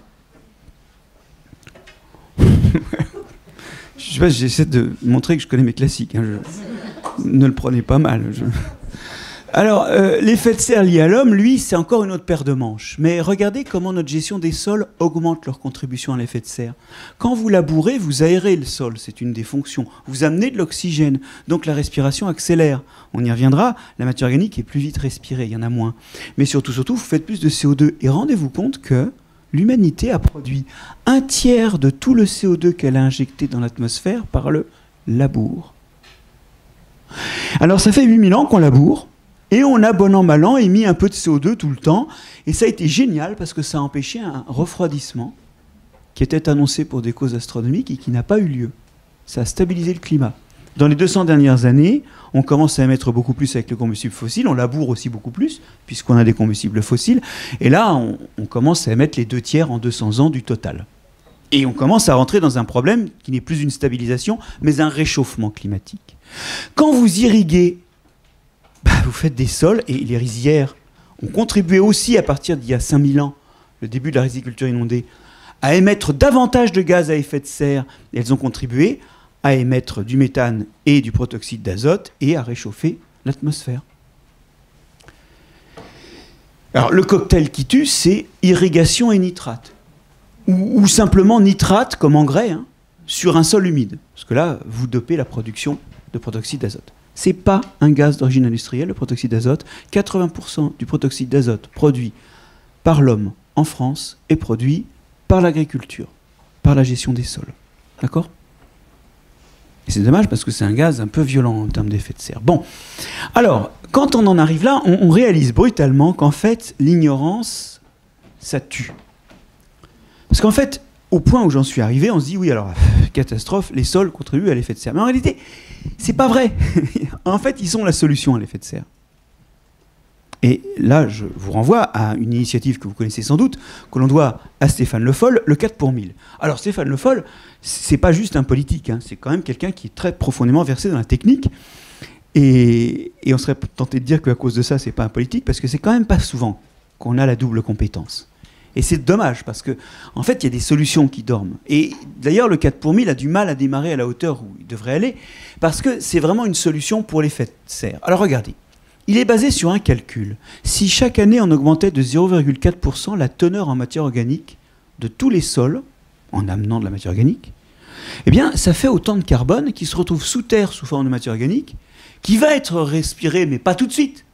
Je sais pas, j'essaie de montrer que je connais mes classiques. Hein, ne le prenez pas mal. Alors, l'effet de serre lié à l'homme, lui, c'est encore une autre paire de manches. Mais regardez comment notre gestion des sols augmente leur contribution à l'effet de serre. Quand vous labourez, vous aérez le sol, c'est une des fonctions. Vous amenez de l'oxygène, donc la respiration accélère. On y reviendra, la matière organique est plus vite respirée, il y en a moins. Mais surtout, vous faites plus de CO2. Et rendez-vous compte que l'humanité a produit 1/3 de tout le CO2 qu'elle a injecté dans l'atmosphère par le labour. Alors, ça fait 8000 ans qu'on laboure. Et on a, bon an, mal an, émis un peu de CO2 tout le temps. Et ça a été génial parce que ça a empêché un refroidissement qui était annoncé pour des causes astronomiques et qui n'a pas eu lieu. Ça a stabilisé le climat. Dans les 200 dernières années, on commence à émettre beaucoup plus avec le combustible fossile. On laboure aussi beaucoup plus, puisqu'on a des combustibles fossiles. Et là, on commence à émettre les 2/3 en 200 ans du total. Et on commence à rentrer dans un problème qui n'est plus une stabilisation, mais un réchauffement climatique. Quand vous irriguez, vous faites des sols, et les rizières ont contribué aussi, à partir d'il y a 5000 ans, le début de la riziculture inondée, à émettre davantage de gaz à effet de serre. Et elles ont contribué à émettre du méthane et du protoxyde d'azote et à réchauffer l'atmosphère. Alors, le cocktail qui tue, c'est irrigation et nitrate. Ou simplement nitrate comme engrais, hein, sur un sol humide. Parce que là, vous dopez la production de protoxyde d'azote. Ce n'est pas un gaz d'origine industrielle, le protoxyde d'azote. 80% du protoxyde d'azote produit par l'homme en France est produit par l'agriculture, par la gestion des sols. D'accord ? Et c'est dommage parce que c'est un gaz un peu violent en termes d'effet de serre. Bon, alors, quand on en arrive là, on réalise brutalement qu'en fait, l'ignorance, ça tue. Parce qu'en fait, au point où j'en suis arrivé, on se dit, oui, alors, catastrophe, les sols contribuent à l'effet de serre. Mais en réalité, c'est pas vrai. En fait, ils sont la solution à l'effet de serre. Et là, je vous renvoie à une initiative que vous connaissez sans doute, que l'on doit à Stéphane Le Foll, le 4 pour 1000. Alors, Stéphane Le Foll, c'est pas juste un politique, hein, c'est quand même quelqu'un qui est très profondément versé dans la technique. Et on serait tenté de dire qu'à cause de ça, c'est pas un politique, parce que c'est quand même pas souvent qu'on a la double compétence. Et c'est dommage, parce que en fait, il y a des solutions qui dorment. Et d'ailleurs, le 4 pour 1000 a du mal à démarrer à la hauteur où il devrait aller, parce que c'est vraiment une solution pour l'effet de serre. Alors regardez, il est basé sur un calcul. Si chaque année, on augmentait de 0,4% la teneur en matière organique de tous les sols, en amenant de la matière organique, eh bien, ça fait autant de carbone qui se retrouve sous terre sous forme de matière organique, qui va être respiré, mais pas tout de suite.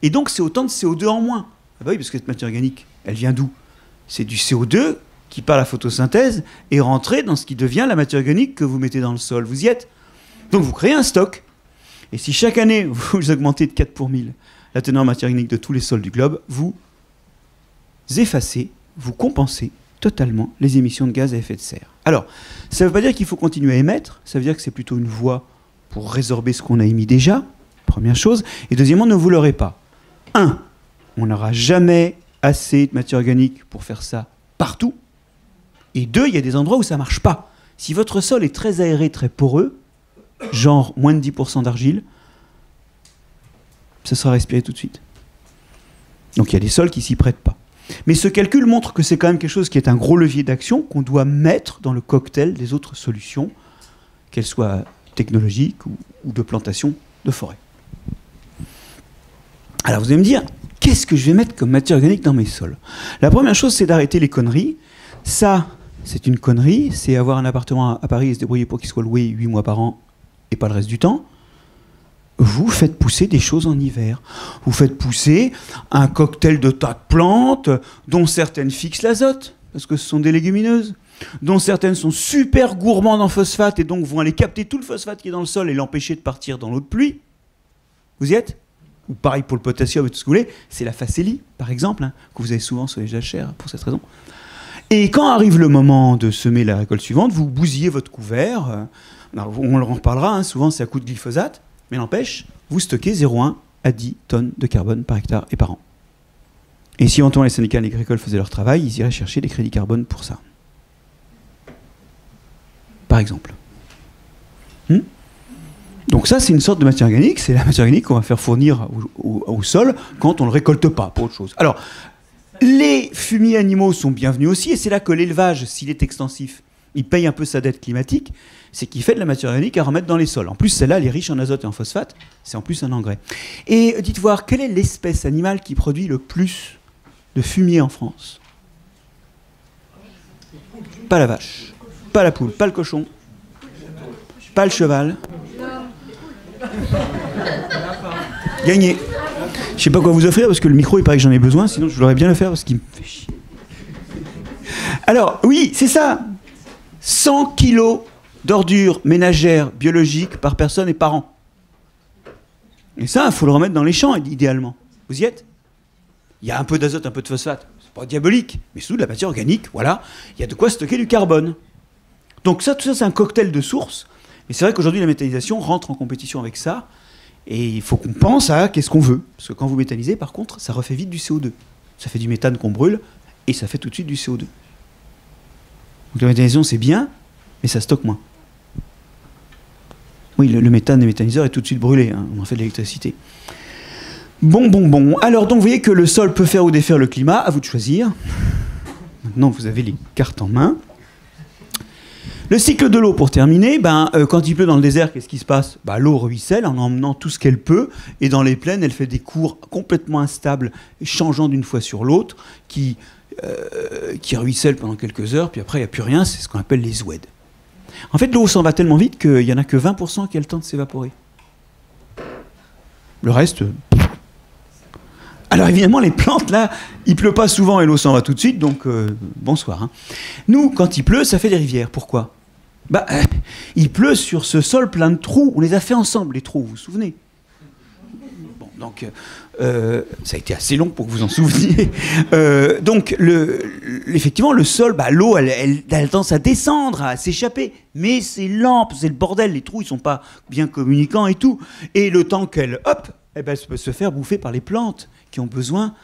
Et donc, c'est autant de CO2 en moins. Ah bah oui, parce que cette matière organique, elle vient d'où ? C'est du CO2 qui, par la photosynthèse, est rentré dans ce qui devient la matière organique que vous mettez dans le sol. Vous y êtes. Donc, vous créez un stock. Et si chaque année, vous augmentez de 4 pour 1000 la teneur en matière organique de tous les sols du globe, vous effacez, vous compensez totalement les émissions de gaz à effet de serre. Alors, ça ne veut pas dire qu'il faut continuer à émettre, ça veut dire que c'est plutôt une voie pour résorber ce qu'on a émis déjà, première chose. Et deuxièmement, ne vous leurrez pas. 1, on n'aura jamais assez de matière organique pour faire ça partout. Et 2, il y a des endroits où ça ne marche pas. Si votre sol est très aéré, très poreux, genre moins de 10% d'argile, ça sera respiré tout de suite. Donc il y a des sols qui ne s'y prêtent pas. Mais ce calcul montre que c'est quand même quelque chose qui est un gros levier d'action qu'on doit mettre dans le cocktail des autres solutions, qu'elles soient technologiques ou de plantation de forêt. Alors vous allez me dire, qu'est-ce que je vais mettre comme matière organique dans mes sols ? La première chose, c'est d'arrêter les conneries. Ça, c'est une connerie, c'est avoir un appartement à Paris et se débrouiller pour qu'il soit loué 8 mois par an et pas le reste du temps. Vous faites pousser des choses en hiver. Vous faites pousser un cocktail de tas de plantes, dont certaines fixent l'azote, parce que ce sont des légumineuses. dont certaines sont super gourmandes en phosphate et donc vont aller capter tout le phosphate qui est dans le sol et l'empêcher de partir dans l'eau de pluie. Vous y êtes? Ou pareil pour le potassium et tout ce que vous voulez, c'est la facélie, par exemple, hein, que vous avez souvent sur les jachères pour cette raison. Et quand arrive le moment de semer la récolte suivante, vous bousillez votre couvert. On en reparlera, hein, souvent c'est à coup de glyphosate, mais n'empêche, vous stockez 0,1 à 10 tonnes de carbone par hectare et par an. Et si éventuellement les syndicats agricoles faisaient leur travail, ils iraient chercher des crédits carbone pour ça. Par exemple. Donc ça, c'est une sorte de matière organique. C'est la matière organique qu'on va faire fournir au sol quand on ne le récolte pas, pour autre chose. Alors, les fumiers animaux sont bienvenus aussi, et c'est là que l'élevage, s'il est extensif, il paye un peu sa dette climatique, c'est qu'il fait de la matière organique à remettre dans les sols. En plus, celle-là, elle est riche en azote et en phosphate, c'est en plus un engrais. Et dites voir, quelle est l'espèce animale qui produit le plus de fumier en France? Pas la vache, pas la poule, pas le cochon, pas le cheval. Gagné. Je sais pas quoi vous offrir parce que le micro il paraît que j'en ai besoin, sinon je voudrais bien le faire parce qu'il me fait chier. Alors oui, c'est ça. 100 kilos d'ordures ménagères biologiques par personne et par an. Et ça, il faut le remettre dans les champs idéalement. Vous y êtes? Il y a un peu d'azote, un peu de phosphate. C'est pas diabolique, mais surtout de la matière organique. Voilà, il y a de quoi stocker du carbone. Donc ça, tout ça, c'est un cocktail de sources. Mais c'est vrai qu'aujourd'hui, la méthanisation rentre en compétition avec ça. Et il faut qu'on pense à qu'est-ce qu'on veut. Parce que quand vous méthanisez, par contre, ça refait vite du CO2. Ça fait du méthane qu'on brûle, et ça fait tout de suite du CO2. Donc la méthanisation, c'est bien, mais ça stocke moins. Oui, le méthane des méthaniseurs est tout de suite brûlé. Hein, on en fait de l'électricité. Bon. Alors, donc, vous voyez que le sol peut faire ou défaire le climat. À vous de choisir. Maintenant, vous avez les cartes en main. Le cycle de l'eau, pour terminer, quand il pleut dans le désert, qu'est-ce qui se passe? L'eau ruisselle en emmenant tout ce qu'elle peut, et dans les plaines, elle fait des cours complètement instables, changeant d'une fois sur l'autre, qui ruissellent pendant quelques heures, puis après, il n'y a plus rien, c'est ce qu'on appelle les oueds. En fait, l'eau s'en va tellement vite qu'il n'y en a que 20% qui a le temps de s'évaporer. Le reste... Alors évidemment, les plantes, là, il pleut pas souvent et l'eau s'en va tout de suite, donc bonsoir. Hein. Nous, quand il pleut, ça fait des rivières. Pourquoi? Il pleut sur ce sol plein de trous. On les a fait ensemble, les trous, vous vous souvenez? Bon, donc, ça a été assez long pour que vous en souveniez. Donc, effectivement, le sol, l'eau, elle a tendance à descendre, à s'échapper. Mais c'est lent, c'est le bordel. Les trous, ils sont pas bien communicants et tout. Et le temps qu'elle, elle peut se faire bouffer par les plantes qui ont besoin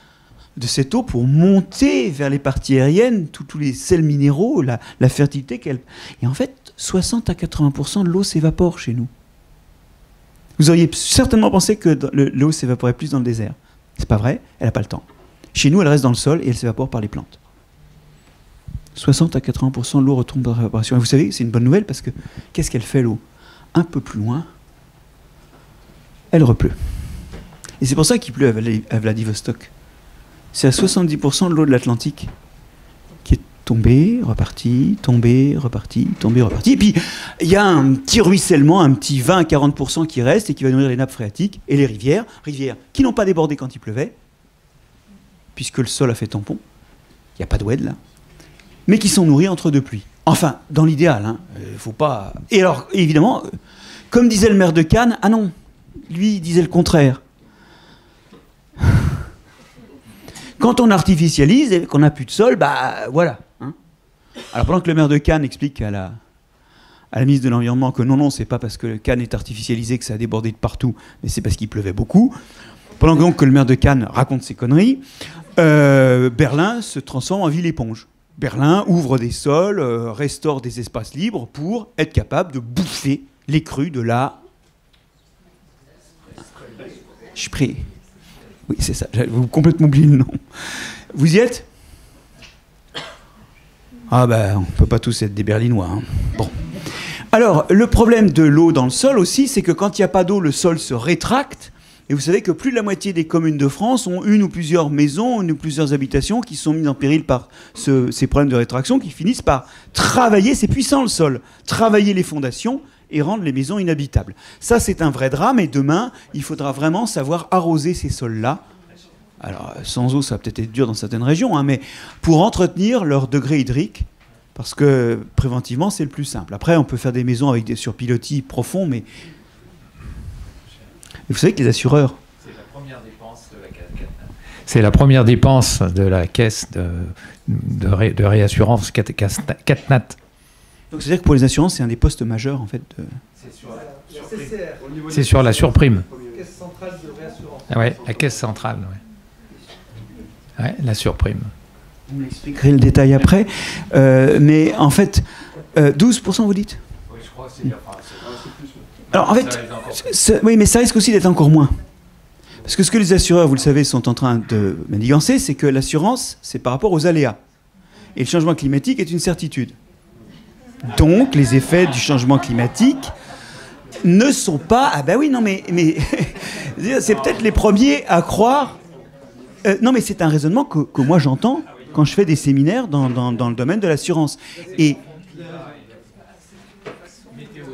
de cette eau pour monter vers les parties aériennes, tous les sels minéraux, la fertilité qu'elle... Et en fait, 60 à 80% de l'eau s'évapore chez nous. Vous auriez certainement pensé que l'eau s'évaporait plus dans le désert. C'est pas vrai, elle n'a pas le temps. Chez nous, elle reste dans le sol et elle s'évapore par les plantes. 60 à 80% de l'eau retombe dans l'évaporation. Et vous savez, c'est une bonne nouvelle parce que qu'est-ce qu'elle fait l'eau? Un peu plus loin, elle repleut. Et c'est pour ça qu'il pleut à Vladivostok. C'est à 70% de l'eau de l'Atlantique qui est tombée, repartie, tombée, repartie, tombée, repartie. Et puis, il y a un petit ruissellement, un petit 20 à 40% qui reste et qui va nourrir les nappes phréatiques et les rivières qui n'ont pas débordé quand il pleuvait, puisque le sol a fait tampon. Il n'y a pas d'oued là. Mais qui sont nourries entre deux pluies. Enfin, dans l'idéal, hein, faut pas... Et alors, évidemment, comme disait le maire de Cannes, ah non, lui, il disait le contraire. Quand on artificialise et qu'on n'a plus de sol, voilà. Hein. Alors pendant que le maire de Cannes explique à la ministre de l'Environnement que non, c'est pas parce que Cannes est artificialisé que ça a débordé de partout, mais c'est parce qu'il pleuvait beaucoup. Pendant donc que le maire de Cannes raconte ses conneries, Berlin se transforme en ville éponge. Berlin ouvre des sols, restaure des espaces libres pour être capable de bouffer les crues de la... Je suis prêt. Oui, c'est ça. J'avais complètement oublié le nom. Vous y êtes? On ne peut pas tous être des Berlinois. Hein. Bon. Alors, le problème de l'eau dans le sol aussi, c'est que quand il n'y a pas d'eau, le sol se rétracte. Et vous savez que plus de la moitié des communes de France ont une ou plusieurs maisons, une ou plusieurs habitations qui sont mises en péril par ces problèmes de rétraction qui finissent par travailler, c'est puissant le sol, travailler les fondations et rendre les maisons inhabitables. Ça, c'est un vrai drame, et demain, il faudra vraiment savoir arroser ces sols-là. Alors, sans eau, ça va peut-être être dur dans certaines régions, hein, mais pour entretenir leur degré hydrique, Parce que préventivement, c'est le plus simple. Après, on peut faire des maisons avec des surpilotis profonds, mais... Et vous savez que les assureurs... C'est la première dépense de la CatNat. C'est la première dépense de la caisse de réassurance CatNat. Donc c'est-à-dire que pour les assurances, c'est un des postes majeurs, en fait. C'est sur la surprime. La caisse centrale de réassurance. Ah ouais, la caisse centrale, ouais, la surprime. Vous m'expliquerez le détail après. Mais en fait, 12%, vous dites? Oui, je crois que c'est... Alors en fait, oui, mais ça risque aussi d'être encore moins. Parce que ce que les assureurs, vous le savez, sont en train de manigancer, c'est que l'assurance, c'est par rapport aux aléas. Et le changement climatique est une certitude. Donc, les effets du changement climatique ne sont pas... Ah ben oui, non, mais c'est peut-être les premiers à croire... non, mais c'est un raisonnement que moi j'entends quand je fais des séminaires dans le domaine de l'assurance. Et...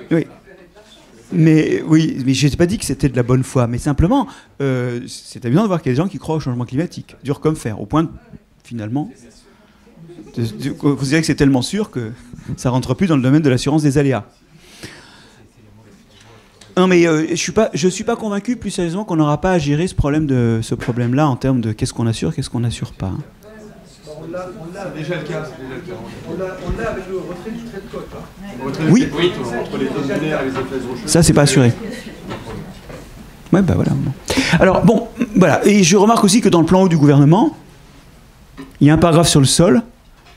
Oui. Mais je n'ai pas dit que c'était de la bonne foi, mais simplement, c'est amusant de voir qu'il y a des gens qui croient au changement climatique, dur comme fer, au point de, finalement, de considérer que c'est tellement sûr que ça rentre plus dans le domaine de l'assurance des aléas. Non, mais je suis pas convaincu, plus sérieusement, qu'on n'aura pas à gérer ce problème-là en termes de qu'est-ce qu'on assure, qu'est-ce qu'on n'assure pas. On l'a déjà le cas. On l'a avec le retrait du trait de côte. Oui. Entre les zones dunaires et les effets rocheux. Ça, c'est pas assuré. Ouais, bah voilà. Alors, bon, voilà. Et je remarque aussi que dans le plan haut du gouvernement, il y a un paragraphe sur le sol.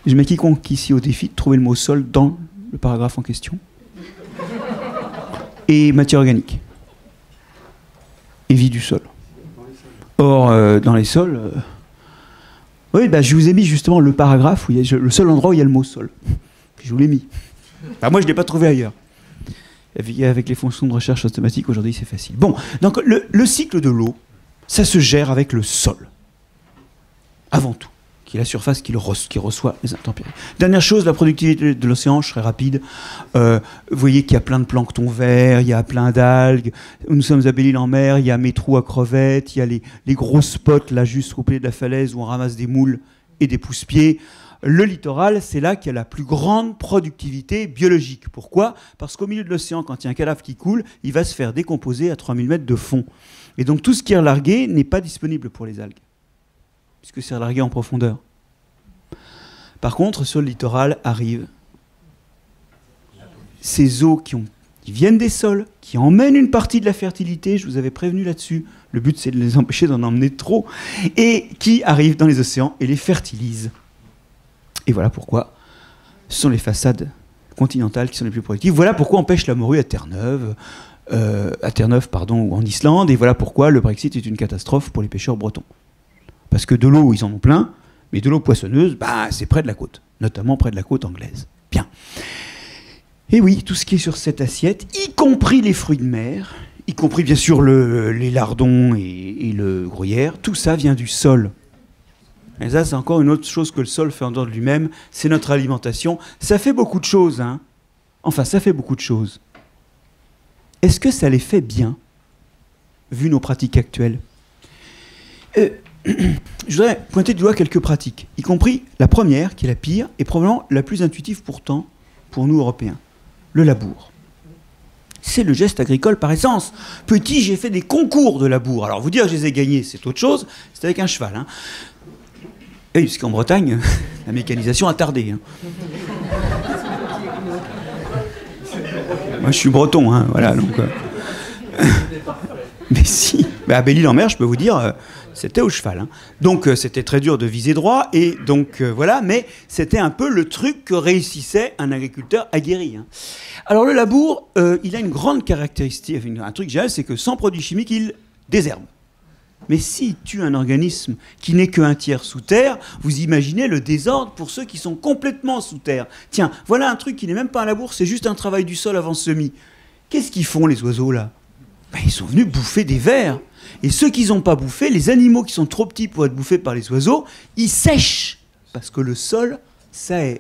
Je mets quiconque ici au défi de trouver le mot sol dans le paragraphe en question. Et matière organique. Et vie du sol. Or, dans les sols... Oui, bah, je vous ai mis justement le paragraphe, où il y a le seul endroit où il y a le mot sol. Je vous l'ai mis. Bah, moi, je ne l'ai pas trouvé ailleurs. Avec les fonctions de recherche automatique, aujourd'hui, c'est facile. Bon, donc le cycle de l'eau, ça se gère avec le sol. Avant tout. Qui est la surface qui reçoit les intempéries. Dernière chose, la productivité de l'océan, je serai rapide. Vous voyez qu'il y a plein de plancton vert, il y a plein d'algues. Nous sommes à Belle-Île-en-Mer, il y a mes trous à crevettes, il y a les gros spots là juste au pied de la falaise où on ramasse des moules et des pousse-pieds. Le littoral, c'est là qu'il y a la plus grande productivité biologique. Pourquoi? Parce qu'au milieu de l'océan, quand il y a un cadavre qui coule, il va se faire décomposer à 3000 mètres de fond. Et donc tout ce qui est relargué n'est pas disponible pour les algues, puisque c'est relargué en profondeur. Par contre, sur le littoral arrivent ces eaux qui viennent des sols, qui emmènent une partie de la fertilité, je vous avais prévenu là-dessus, le but c'est de les empêcher d'en emmener trop, et qui arrivent dans les océans et les fertilisent. Et voilà pourquoi ce sont les façades continentales qui sont les plus productives. Voilà pourquoi on pêche la morue à Terre-Neuve, ou en Islande, et voilà pourquoi le Brexit est une catastrophe pour les pêcheurs bretons. Parce que de l'eau, ils en ont plein, mais de l'eau poissonneuse, bah, c'est près de la côte, notamment près de la côte anglaise. Bien. Et oui, tout ce qui est sur cette assiette, y compris les fruits de mer, y compris bien sûr les lardons et le gruyère, tout ça vient du sol. Et ça, c'est encore une autre chose que le sol fait en dehors de lui-même, c'est notre alimentation. Ça fait beaucoup de choses, hein. Enfin, ça fait beaucoup de choses. Est-ce que ça les fait bien, vu nos pratiques actuelles? Je voudrais pointer du doigt quelques pratiques, y compris la première, qui est la pire, et probablement la plus intuitive pourtant pour nous Européens, le labour. C'est le geste agricole par essence. Petit, j'ai fait des concours de labour. Alors vous dire que je les ai gagnés, c'est autre chose, c'est avec un cheval. Hein. Et parce qu'en Bretagne, la mécanisation a tardé. Hein. Moi, je suis breton, hein, voilà. Donc, mais si, à Belle-Île-en-Mer, je peux vous dire, c'était au cheval. Hein. Donc, c'était très dur de viser droit, et donc, voilà, mais c'était un peu le truc que réussissait un agriculteur aguerri. Hein. Alors, le labour, il a une grande caractéristique, un truc génial, c'est que sans produits chimiques, il désherbe. Mais s'il tue un organisme qui n'est qu'un tiers sous terre, vous imaginez le désordre pour ceux qui sont complètement sous terre. Tiens, voilà un truc qui n'est même pas un labour, c'est juste un travail du sol avant semis. Qu'est-ce qu'ils font, les oiseaux, là? Ben, ils sont venus bouffer des vers. Et ceux qu'ils n'ont pas bouffé, les animaux qui sont trop petits pour être bouffés par les oiseaux, ils sèchent, parce que le sol s'aère.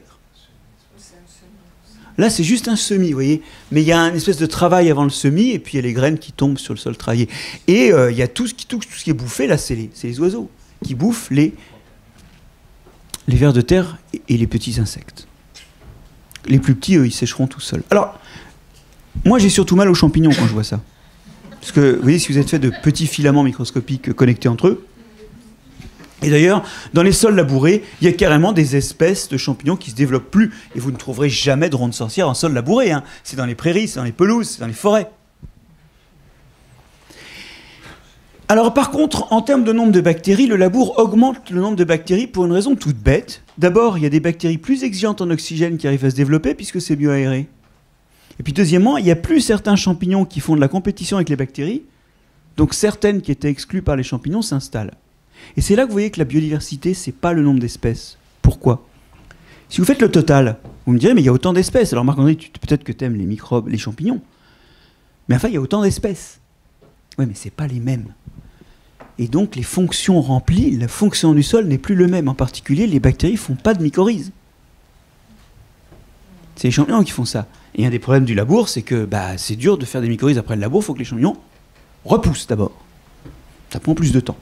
Là, c'est juste un semis, vous voyez. Mais il y a une espèce de travail avant le semis, et puis il y a les graines qui tombent sur le sol travaillé. Et il y a tout ce qui est bouffé, là, c'est les oiseaux qui bouffent les vers de terre et les petits insectes. les plus petits, eux, ils sécheront tout seuls. Alors, moi, j'ai surtout mal aux champignons quand je vois ça. Parce que, vous voyez, si vous êtes fait de petits filaments microscopiques connectés entre eux, et d'ailleurs, dans les sols labourés, il y a carrément des espèces de champignons qui se développent plus. Et vous ne trouverez jamais de ronde sorcière en sol labouré. Hein. C'est dans les prairies, c'est dans les pelouses, c'est dans les forêts. Alors par contre, en termes de nombre de bactéries, le labour augmente le nombre de bactéries pour une raison toute bête. D'abord, il y a des bactéries plus exigeantes en oxygène qui arrivent à se développer puisque c'est mieux aéré. Et puis deuxièmement, il n'y a plus certains champignons qui font de la compétition avec les bactéries. Donc certaines qui étaient exclues par les champignons s'installent. Et c'est là que vous voyez que la biodiversité, c'est pas le nombre d'espèces. Pourquoi ? Si vous faites le total, vous me direz, mais il y a autant d'espèces. Alors Marc-André, peut-être que tu aimes les microbes, les champignons. Mais enfin, il y a autant d'espèces. Oui, mais c'est pas les mêmes. Et donc, les fonctions remplies, la fonction du sol n'est plus le même. En particulier, les bactéries ne font pas de mycorhize. C'est les champignons qui font ça. Et un des problèmes du labour, c'est que c'est dur de faire des mycorhizes après le labour. Il faut que les champignons repoussent d'abord. Ça prend plus de temps.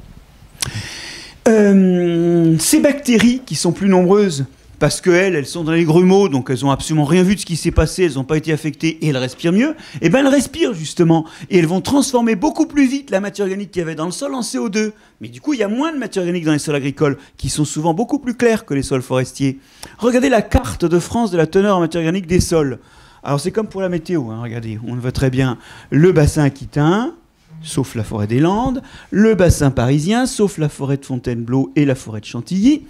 Ces bactéries qui sont plus nombreuses, parce qu'elles sont dans les grumeaux, donc elles n'ont absolument rien vu de ce qui s'est passé, elles n'ont pas été affectées et elles respirent mieux, et elles respirent justement. Et elles vont transformer beaucoup plus vite la matière organique qu'il y avait dans le sol en CO2. Mais du coup, il y a moins de matière organique dans les sols agricoles, qui sont souvent beaucoup plus clairs que les sols forestiers. Regardez la carte de France de la teneur en matière organique des sols. Alors c'est comme pour la météo, hein, regardez, on le voit très bien. Le bassin aquitain, sauf la forêt des Landes, le bassin parisien, sauf la forêt de Fontainebleau et la forêt de Chantilly,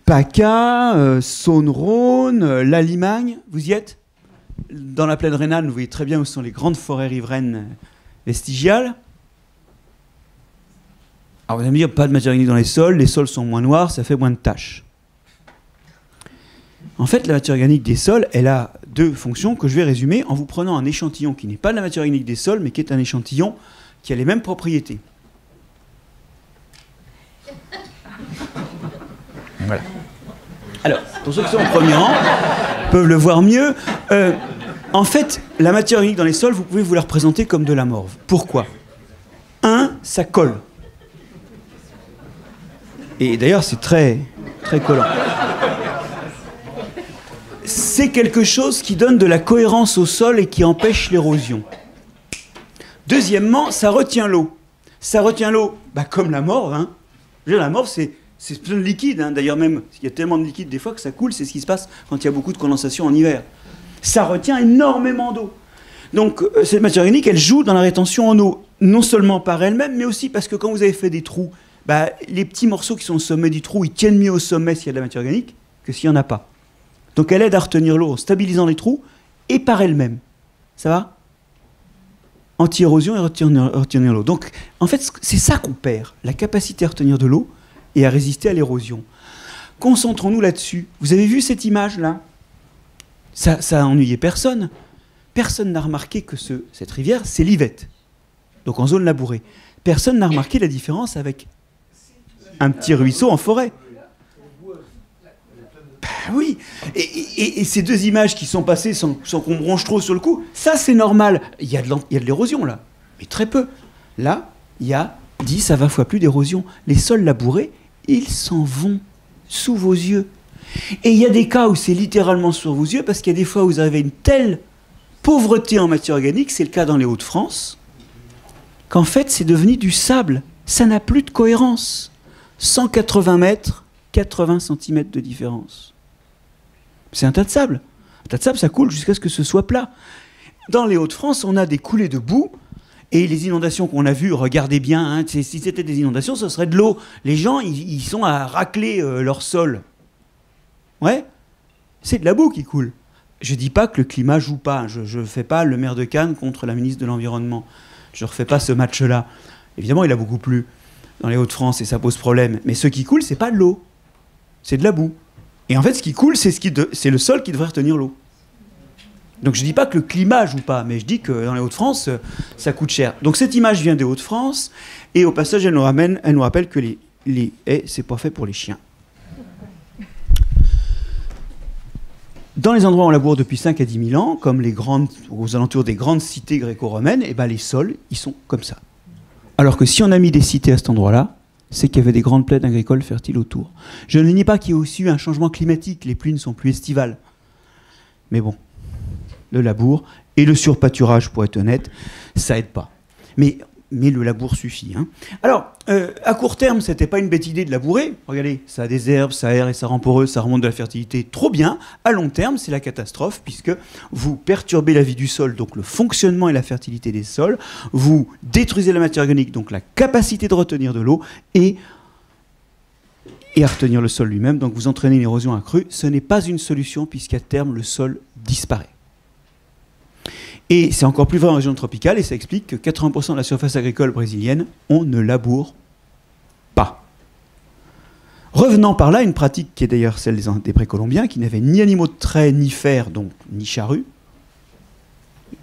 PACA, Saône-Rhône, la Limagne, vous y êtes ? Dans la plaine rhénane, vous voyez très bien où sont les grandes forêts riveraines vestigiales. Alors vous allez me dire, pas de matière organique dans les sols sont moins noirs, ça fait moins de taches. En fait, la matière organique des sols, elle a deux fonctions que je vais résumer en vous prenant un échantillon qui n'est pas de la matière organique des sols, mais qui est un échantillon qui a les mêmes propriétés. Voilà. Alors, pour ceux qui sont au premier rang, peuvent le voir mieux. En fait, la matière organique dans les sols, vous pouvez vous la représenter comme de la morve. Pourquoi ? Ça colle. Et d'ailleurs, c'est très, très collant. C'est quelque chose qui donne de la cohérence au sol et qui empêche l'érosion. Deuxièmement, ça retient l'eau. Ça retient l'eau, comme la morve. Hein. La morve, c'est plein de liquide. Hein. D'ailleurs, même, il y a tellement de liquide des fois que ça coule. C'est ce qui se passe quand il y a beaucoup de condensation en hiver. Ça retient énormément d'eau. Donc, cette matière organique, elle joue dans la rétention en eau. Non seulement par elle-même, mais aussi parce que quand vous avez fait des trous, les petits morceaux qui sont au sommet du trou, ils tiennent mieux au sommet s'il y a de la matière organique que s'il n'y en a pas. Donc, elle aide à retenir l'eau en stabilisant les trous et par elle-même. Ça va ? Anti-érosion et retenir l'eau. Donc, en fait, c'est ça qu'on perd, la capacité à retenir de l'eau et à résister à l'érosion. Concentrons-nous là-dessus. Vous avez vu cette image-là ? Ça a ennuyé personne. Personne n'a remarqué que cette rivière, c'est l'Yvette, donc en zone labourée. Personne n'a remarqué la différence avec un petit ruisseau en forêt. Oui, et ces deux images qui sont passées sans qu'on bronche trop sur le coup, ça c'est normal. Il y a de l'érosion là, mais très peu. Là, il y a 10 à 20 fois plus d'érosion. Les sols labourés, ils s'en vont sous vos yeux. Et il y a des cas où c'est littéralement sous vos yeux, parce qu'il y a des fois où vous avez une telle pauvreté en matière organique, c'est le cas dans les Hauts-de-France, qu'en fait c'est devenu du sable. Ça n'a plus de cohérence. 180 mètres, 80 cm de différence. C'est un tas de sable. Un tas de sable, ça coule jusqu'à ce que ce soit plat. Dans les Hauts-de-France, on a des coulées de boue, et les inondations qu'on a vues, regardez bien, hein, si c'était des inondations, ce serait de l'eau. Les gens, ils sont à racler leur sol. Ouais, c'est de la boue qui coule. Je ne dis pas que le climat joue pas. Je ne fais pas le maire de Cannes contre la ministre de l'Environnement. Je ne refais pas ce match-là. Évidemment, il a beaucoup plu dans les Hauts-de-France et ça pose problème. Mais ce qui coule, ce n'est pas de l'eau. C'est de la boue. Et en fait, ce qui coule, c'est le sol qui devrait retenir l'eau. Donc je ne dis pas que le climat joue pas, mais je dis que dans les Hauts-de-France, ça coûte cher. Donc cette image vient des Hauts-de-France, et au passage, elle nous rappelle que les haies, c'est pas fait pour les chiens. Dans les endroits où on laboure depuis 5 à 10 000 ans, comme aux alentours des grandes cités gréco-romaines, les sols, ils sont comme ça. Alors que si on a mis des cités à cet endroit-là, c'est qu'il y avait des grandes plaines agricoles fertiles autour. Je ne nie pas qu'il y ait aussi eu un changement climatique, les pluies ne sont plus estivales. Mais bon, le labour et le surpâturage, pour être honnête, ça aide pas. Mais le labour suffit. Hein. Alors, à court terme, c'était pas une bête idée de labourer. Regardez, ça a des herbes, ça aère et ça rend poreux, ça remonte de la fertilité. Trop bien. À long terme, c'est la catastrophe, puisque vous perturbez la vie du sol, donc le fonctionnement et la fertilité des sols. Vous détruisez la matière organique, donc la capacité de retenir de l'eau, et à retenir le sol lui-même. Donc vous entraînez une érosion accrue. Ce n'est pas une solution, puisqu'à terme, le sol disparaît. Et c'est encore plus vrai en région tropicale, et ça explique que 80% de la surface agricole brésilienne, on ne laboure pas. Revenant par là, une pratique qui est d'ailleurs celle des précolombiens, qui n'avaient ni animaux de trait, ni fer, donc ni charrue,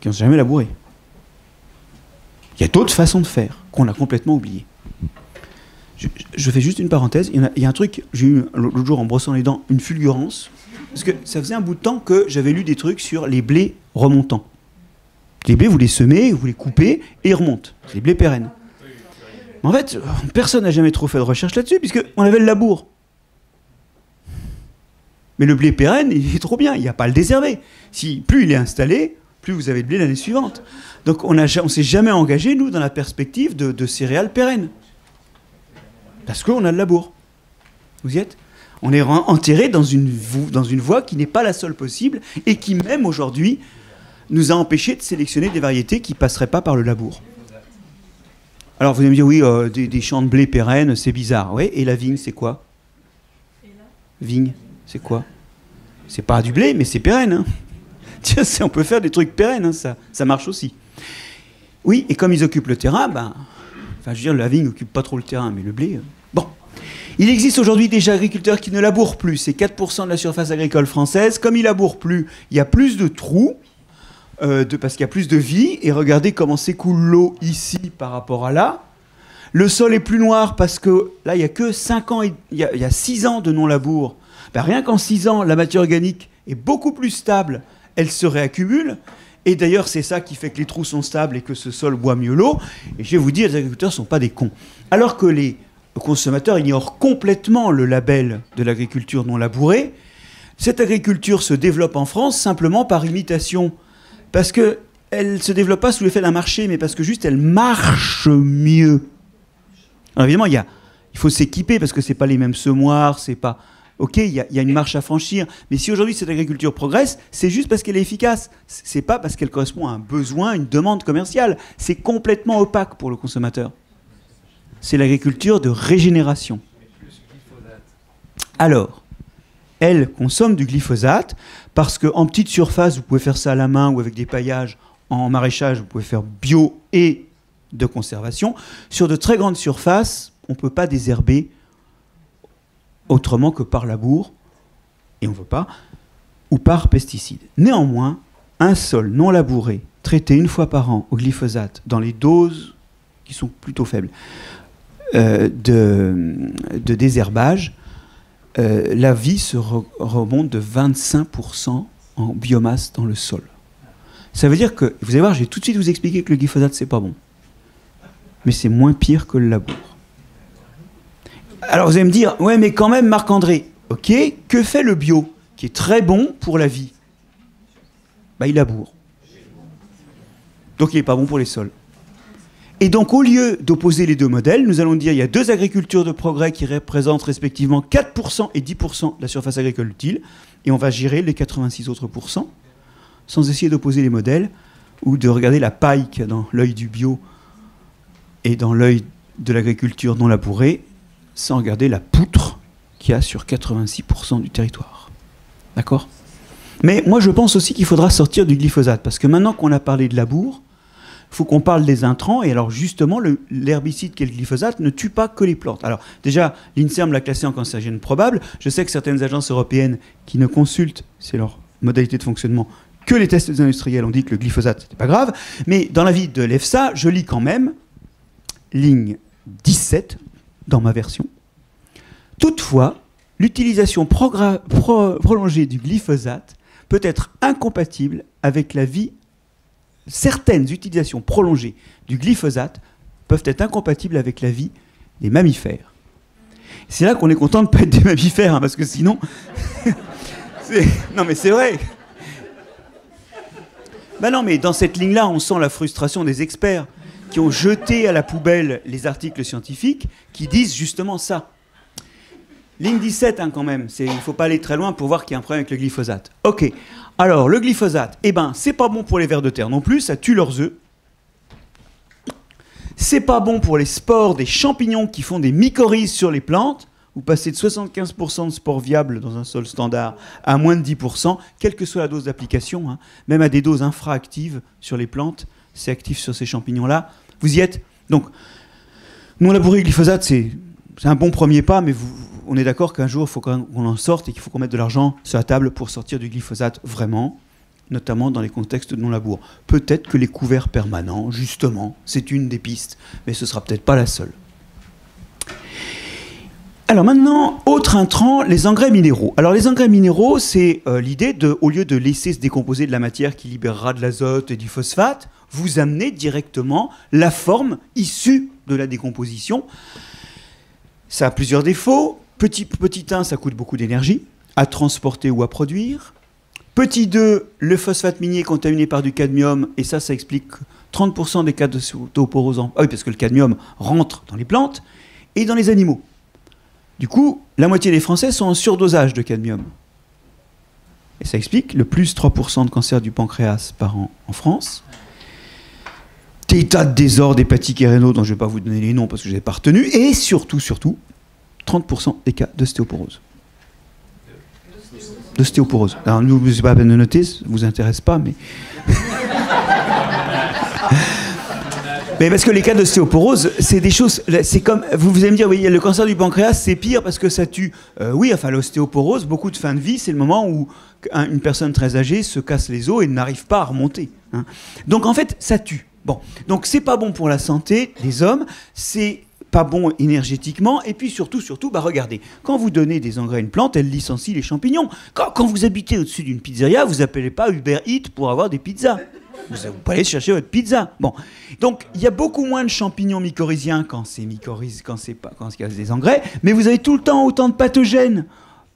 qui n'ont jamais labouré. Il y a d'autres façons de faire qu'on a complètement oubliées. Je fais juste une parenthèse. Il y a un truc, j'ai eu l'autre jour en brossant les dents une fulgurance, parce que ça faisait un bout de temps que j'avais lu des trucs sur les blés remontants. Les blés, vous les semez, vous les coupez et ils remontent. C'est les blés pérennes. Mais en fait, personne n'a jamais trop fait de recherche là-dessus, puisqu'on avait le labour. Mais le blé pérenne, il est trop bien, il n'y a pas à le désherber. Plus il est installé, plus vous avez de blé l'année suivante. Donc on ne s'est jamais engagé, nous, dans la perspective de céréales pérennes. Parce qu'on a le labour. Vous y êtes ? On est enterré dans une voie qui n'est pas la seule possible, et qui même aujourd'hui nous a empêché de sélectionner des variétés qui ne passeraient pas par le labour. Alors vous allez me dire, oui, des champs de blé pérennes, c'est bizarre. Oui, et la vigne, c'est quoi ? Vigne, c'est quoi ? C'est pas du blé, mais c'est pérenne. Hein. Tiens, on peut faire des trucs pérennes, hein, ça marche aussi. Oui, et comme ils occupent le terrain, je veux dire, la vigne n'occupe pas trop le terrain, mais le blé... Bon. Il existe aujourd'hui déjà agriculteurs qui ne labourent plus. C'est 4% de la surface agricole française. Comme ils ne labourent plus, il y a plus de trous, parce qu'il y a plus de vie, et regardez comment s'écoule l'eau ici par rapport à là. Le sol est plus noir parce que là, il n'y a que 5 ans, il y a 6 ans de non-labour. Rien qu'en 6 ans, la matière organique est beaucoup plus stable, elle se réaccumule, et d'ailleurs, c'est ça qui fait que les trous sont stables et que ce sol boit mieux l'eau. Et je vais vous dire, les agriculteurs ne sont pas des cons. Alors que les consommateurs ignorent complètement le label de l'agriculture non labourée, cette agriculture se développe en France simplement par imitation. Parce qu'elle ne se développe pas sous l'effet d'un marché, mais parce que juste elle marche mieux. Alors évidemment, il faut s'équiper parce que ce n'est pas les mêmes semoirs, c'est pas... Ok, il y a une marche à franchir, mais si aujourd'hui cette agriculture progresse, c'est juste parce qu'elle est efficace. C'est pas parce qu'elle correspond à un besoin, une demande commerciale. C'est complètement opaque pour le consommateur. C'est l'agriculture de régénération. Alors, elle consomme du glyphosate parce qu'en petite surface, vous pouvez faire ça à la main ou avec des paillages. En maraîchage, vous pouvez faire bio et de conservation. Sur de très grandes surfaces, on ne peut pas désherber autrement que par labour, et on ne veut pas, ou par pesticides. Néanmoins, un sol non labouré, traité une fois par an au glyphosate, dans les doses qui sont plutôt faibles, de désherbage, la vie se remonte de 25% en biomasse dans le sol. Ça veut dire que, vous allez voir, je vais tout de suite vous expliquer que le glyphosate, c'est pas bon. Mais c'est moins pire que le labour. Alors vous allez me dire, ouais, mais quand même, Marc-André, ok, que fait le bio, qui est très bon pour la vie ? Il laboure. Donc il n'est pas bon pour les sols. Et donc au lieu d'opposer les deux modèles, nous allons dire, il y a deux agricultures de progrès qui représentent respectivement 4% et 10% de la surface agricole utile, et on va gérer les 86 autres pourcents, sans essayer d'opposer les modèles, ou de regarder la paille qu'il y a dans l'œil du bio et dans l'œil de l'agriculture non labourée, sans regarder la poutre qu'il y a sur 86% du territoire. D'accord ? Mais moi, je pense aussi qu'il faudra sortir du glyphosate, parce que maintenant qu'on a parlé de labour, il faut qu'on parle des intrants, et alors justement, l'herbicide qu'est le glyphosate ne tue pas que les plantes. Alors déjà, l'INSERM l'a classé en cancérigène probable. Je sais que certaines agences européennes qui ne consultent, c'est leur modalité de fonctionnement, que les tests des industriels ont dit que le glyphosate, c'était pas grave. Mais dans l'avis de l'EFSA, je lis quand même, ligne 17, dans ma version. Toutefois, l'utilisation prolongée du glyphosate peut être incompatible avec la vie. Certaines utilisations prolongées du glyphosate peuvent être incompatibles avec la vie des mammifères. C'est là qu'on est content de ne pas être des mammifères, hein, parce que sinon... Non mais c'est vrai. Ben non, mais dans cette ligne-là, on sent la frustration des experts qui ont jeté à la poubelle les articles scientifiques qui disent justement ça. Ligne 17, hein, quand même. Il ne faut pas aller très loin pour voir qu'il y a un problème avec le glyphosate. Ok. Alors, le glyphosate, eh ben, c'est pas bon pour les vers de terre non plus, ça tue leurs œufs. C'est pas bon pour les spores des champignons qui font des mycorhizes sur les plantes. Vous passez de 75% de spores viables dans un sol standard à moins de 10%, quelle que soit la dose d'application, hein, même à des doses infraactives sur les plantes, c'est actif sur ces champignons-là. Vous y êtes. Donc, non labourer le glyphosate, c'est un bon premier pas, mais on est d'accord qu'un jour, il faut qu'on en sorte et qu'il faut qu'on mette de l'argent sur la table pour sortir du glyphosate vraiment, notamment dans les contextes de non-labour. Peut-être que les couverts permanents, justement, c'est une des pistes, mais ce ne sera peut-être pas la seule. Alors maintenant, autre intrant, les engrais minéraux. Alors les engrais minéraux, c'est l'idée de, au lieu de laisser se décomposer de la matière qui libérera de l'azote et du phosphate, vous amenez directement la forme issue de la décomposition. Ça a plusieurs défauts. Petit 1, ça coûte beaucoup d'énergie à transporter ou à produire. Petit 2, le phosphate minier est contaminé par du cadmium, et ça explique 30% des cas d'ostéoporose. Ah oui, parce que le cadmium rentre dans les plantes et dans les animaux. Du coup, la moitié des Français sont en surdosage de cadmium. Et ça explique le plus 3% de cancer du pancréas par an en France. Des tas de désordres hépatiques et rénaux dont je ne vais pas vous donner les noms parce que je ne les ai pas retenus. Et surtout, 30% des cas d'ostéoporose. D'ostéoporose. Alors, nous, c'est pas la peine de noter, ça ne vous intéresse pas, mais... Mais parce que les cas d'ostéoporose, c'est des choses... C'est comme... Vous allez me dire, oui, le cancer du pancréas, c'est pire parce que ça tue. Oui, enfin, l'ostéoporose, beaucoup de fin de vie, c'est le moment où une personne très âgée se casse les os et n'arrive pas à remonter. Hein. Donc, en fait, ça tue. Bon. Donc, c'est pas bon pour la santé des hommes, c'est pas bon énergétiquement, et puis surtout, bah regardez, quand vous donnez des engrais à une plante, elle licencie les champignons. Quand vous habitez au-dessus d'une pizzeria, vous appelez pas Uber Eats pour avoir des pizzas. Vous pouvez aller chercher votre pizza. Bon. Donc, il y a beaucoup moins de champignons mycorhiziens quand c'est mycorhize, quand il y a des engrais, mais vous avez tout le temps autant de pathogènes.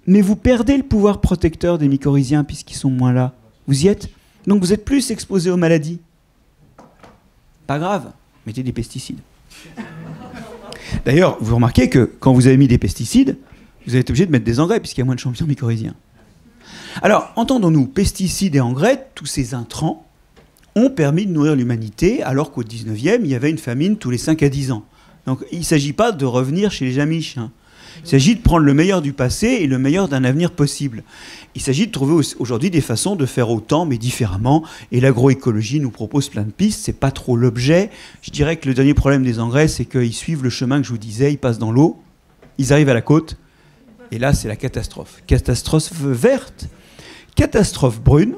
Mais vous perdez le pouvoir protecteur des mycorhiziens puisqu'ils sont moins là. Vous y êtes. Donc, vous êtes plus exposé aux maladies. Pas grave, mettez des pesticides. D'ailleurs, vous remarquez que quand vous avez mis des pesticides, vous êtes obligé de mettre des engrais puisqu'il y a moins de champignons mycorhiziens. Alors, entendons-nous, pesticides et engrais, tous ces intrants, ont permis de nourrir l'humanité, alors qu'au 19e, il y avait une famine tous les 5 à 10 ans. Donc il ne s'agit pas de revenir chez les Amish. Hein. Il s'agit de prendre le meilleur du passé et le meilleur d'un avenir possible. Il s'agit de trouver aujourd'hui des façons de faire autant, mais différemment. Et l'agroécologie nous propose plein de pistes. Ce n'est pas trop l'objet. Je dirais que le dernier problème des engrais, c'est qu'ils suivent le chemin que je vous disais. Ils passent dans l'eau, ils arrivent à la côte. Et là, c'est la catastrophe. Catastrophe verte, catastrophe brune,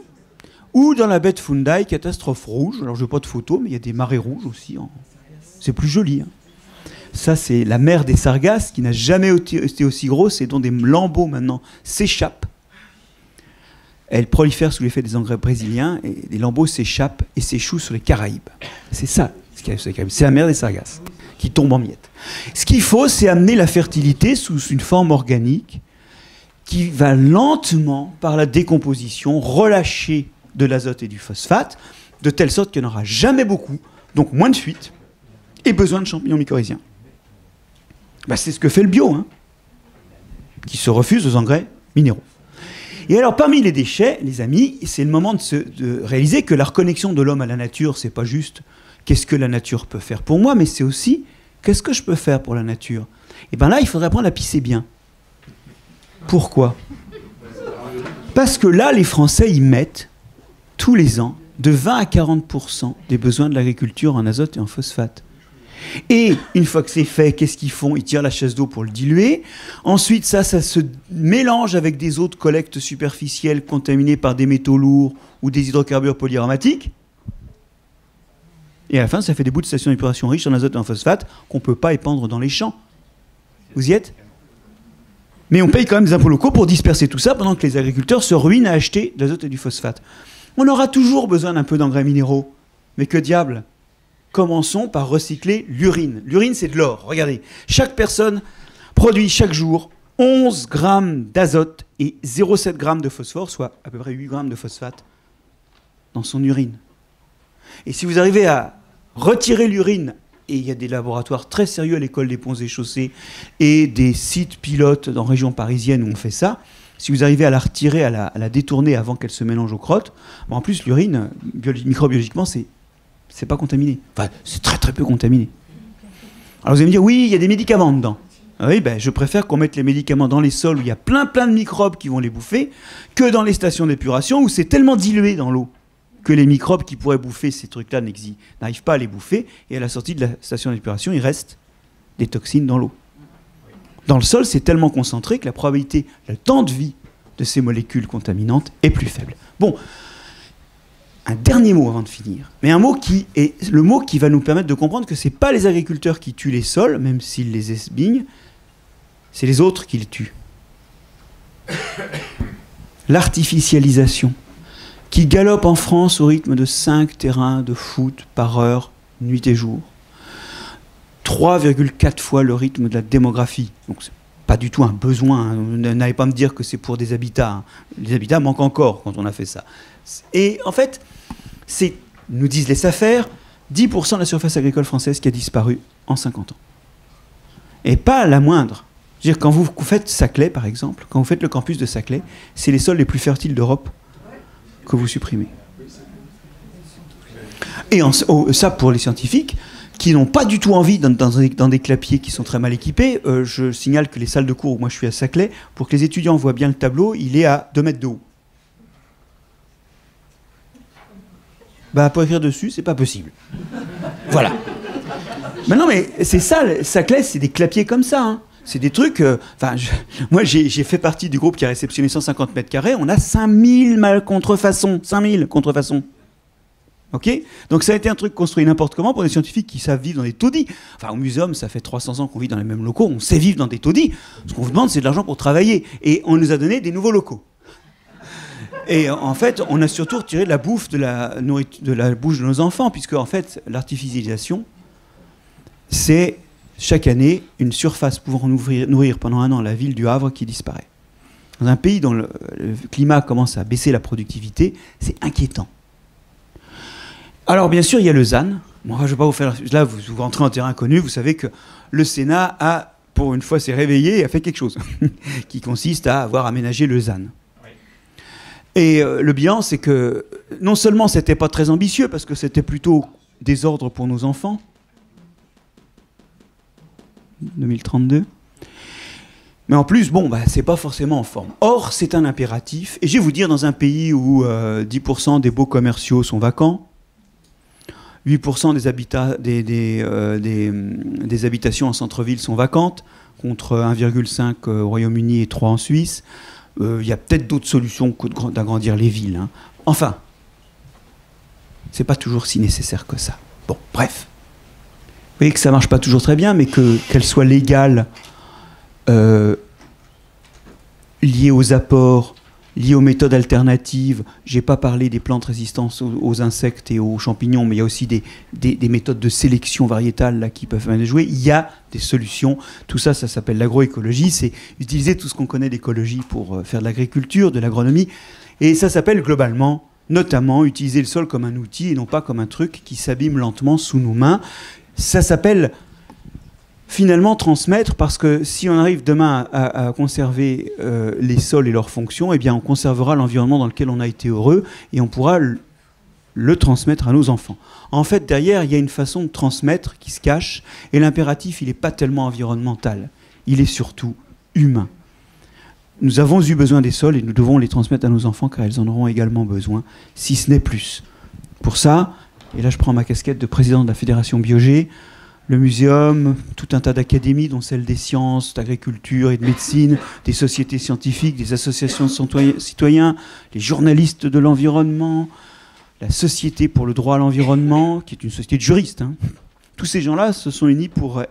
ou dans la baie de Fundy, catastrophe rouge. Alors, je n'ai pas de photo, mais il y a des marées rouges aussi. C'est plus joli. Hein. Ça, c'est la mer des Sargasses, qui n'a jamais été aussi grosse et dont des lambeaux, maintenant, s'échappent. Elle prolifère sous l'effet des engrais brésiliens, et les lambeaux s'échappent et s'échouent sur les Caraïbes. C'est ça, ce qui arrive sur les Caraïbes. C'est la mer des Sargasses, qui tombe en miettes. Ce qu'il faut, c'est amener la fertilité sous une forme organique, qui va lentement, par la décomposition, relâcher de l'azote et du phosphate, de telle sorte qu'il n'y en aura jamais beaucoup, donc moins de fuite, et besoin de champignons mycorhiziens. Bah, c'est ce que fait le bio, hein, qui se refuse aux engrais minéraux. Et alors, parmi les déchets, les amis, c'est le moment de réaliser que la reconnexion de l'homme à la nature, c'est pas juste qu'est-ce que la nature peut faire pour moi, mais c'est aussi qu'est-ce que je peux faire pour la nature. Et bien là, il faudrait apprendre à pisser bien. Pourquoi ? Parce que là, les Français y mettent tous les ans, de 20 à 40% des besoins de l'agriculture en azote et en phosphate. Et une fois que c'est fait, qu'est-ce qu'ils font ? Ils tirent la chasse d'eau pour le diluer. Ensuite, ça se mélange avec des eaux de collecte superficielles contaminées par des métaux lourds ou des hydrocarbures polyaromatiques. Et à la fin, ça fait des bouts de stations d'épuration riches en azote et en phosphate qu'on ne peut pas épandre dans les champs. Vous y êtes ? Mais on paye quand même des impôts locaux pour disperser tout ça pendant que les agriculteurs se ruinent à acheter de l'azote et du phosphate. On aura toujours besoin d'un peu d'engrais minéraux. Mais que diable ? Commençons par recycler l'urine. L'urine, c'est de l'or. Regardez, chaque personne produit chaque jour 11 grammes d'azote et 0,7 grammes de phosphore, soit à peu près 8 grammes de phosphate dans son urine. Et si vous arrivez à retirer l'urine, et il y a des laboratoires très sérieux à l'école des ponts et chaussées et des sites pilotes dans la région parisienne où on fait ça, si vous arrivez à la retirer, à la détourner avant qu'elle se mélange aux crottes, en plus l'urine, microbiologiquement, c'est pas contaminé. Enfin, c'est très très peu contaminé. Alors vous allez me dire, oui, il y a des médicaments dedans. Oui, ben, je préfère qu'on mette les médicaments dans les sols où il y a plein de microbes qui vont les bouffer, que dans les stations d'épuration où c'est tellement dilué dans l'eau que les microbes qui pourraient bouffer ces trucs-là n'arrivent pas à les bouffer, et à la sortie de la station d'épuration, il reste des toxines dans l'eau. Dans le sol, c'est tellement concentré que la probabilité, le temps de vie de ces molécules contaminantes est plus faible. Bon, un dernier mot avant de finir, mais un mot qui est le mot qui va nous permettre de comprendre que ce n'est pas les agriculteurs qui tuent les sols, même s'ils les esbignent, c'est les autres qui les tuent. L'artificialisation, qui galope en France au rythme de 5 terrains de foot par heure, nuit et jour. 3,4 fois le rythme de la démographie. Donc c'est pas du tout un besoin. Hein. N'allez pas me dire que c'est pour des habitats. Hein. Les habitats manquent encore quand on a fait ça. Et en fait, c'est, nous disent les SAFER, 10% de la surface agricole française qui a disparu en 50 ans. Et pas la moindre. Je veux dire, quand vous faites Saclay, par exemple, quand vous faites le campus de Saclay, c'est les sols les plus fertiles d'Europe que vous supprimez. Et ça, pour les scientifiques, qui n'ont pas du tout envie, dans des clapiers qui sont très mal équipés, je signale que les salles de cours où moi je suis à Saclay, pour que les étudiants voient bien le tableau, il est à 2 mètres de haut. Bah, pour écrire dessus, c'est pas possible. Voilà. Mais non, mais c'est ça, Saclay, c'est des clapiers comme ça, hein. C'est des trucs... moi, j'ai fait partie du groupe qui a réceptionné 150 mètres carrés. On a 5000 contrefaçons. 5000 contrefaçons. OK ? Donc ça a été un truc construit n'importe comment pour des scientifiques qui savent vivre dans des taudis. Enfin, au muséum, ça fait 300 ans qu'on vit dans les mêmes locaux. On sait vivre dans des taudis. Ce qu'on vous demande, c'est de l'argent pour travailler. Et on nous a donné des nouveaux locaux. Et en fait, on a surtout retiré de la bouffe de la bouche de nos enfants, puisque en fait, l'artificialisation, c'est... chaque année, une surface pouvant nourrir pendant 1 an la ville du Havre qui disparaît. Dans un pays dont le climat commence à baisser la productivité, c'est inquiétant. Alors bien sûr, il y a le ZAN. Bon, je ne vais pas vous faire... Là, vous rentrez en terrain connu, vous savez que le Sénat a, pour une fois, s'est réveillé et a fait quelque chose, qui consiste à avoir aménagé le ZAN. Oui. Et le bilan, c'est que non seulement ce n'était pas très ambitieux, parce que c'était plutôt désordre pour nos enfants, 2032. Mais en plus, bon, c'est pas forcément en forme. Or, c'est un impératif. Et je vais vous dire, dans un pays où 10% des baux commerciaux sont vacants, 8% des habitations en centre-ville sont vacantes, contre 1,5 au Royaume-Uni et 3 en Suisse, il y a peut-être d'autres solutions que d'agrandir les villes. Hein. Enfin, c'est pas toujours si nécessaire que ça. Bon, bref. Vous voyez que ça ne marche pas toujours très bien, mais qu'elle soit légale, liée aux apports, liée aux méthodes alternatives. Je n'ai pas parlé des plantes résistantes aux insectes et aux champignons, mais il y a aussi des méthodes de sélection variétale là, qui peuvent même jouer. Il y a des solutions. Tout ça, ça s'appelle l'agroécologie. C'est utiliser tout ce qu'on connaît d'écologie pour faire de l'agriculture, de l'agronomie. Et ça s'appelle globalement, notamment, utiliser le sol comme un outil et non pas comme un truc qui s'abîme lentement sous nos mains. Ça s'appelle finalement transmettre, parce que si on arrive demain à conserver les sols et leurs fonctions, eh bien on conservera l'environnement dans lequel on a été heureux et on pourra le transmettre à nos enfants. En fait, derrière, il y a une façon de transmettre qui se cache, et l'impératif, il n'est pas tellement environnemental, il est surtout humain. Nous avons eu besoin des sols et nous devons les transmettre à nos enfants, car elles en auront également besoin, si ce n'est plus. Pour ça... Et là, je prends ma casquette de président de la Fédération Biogé, le muséum, tout un tas d'académies, dont celle des sciences, d'agriculture et de médecine, des sociétés scientifiques, des associations de citoyens, les journalistes de l'environnement, la Société pour le droit à l'environnement, qui est une société de juristes. Hein. Tous ces gens-là se sont unis pour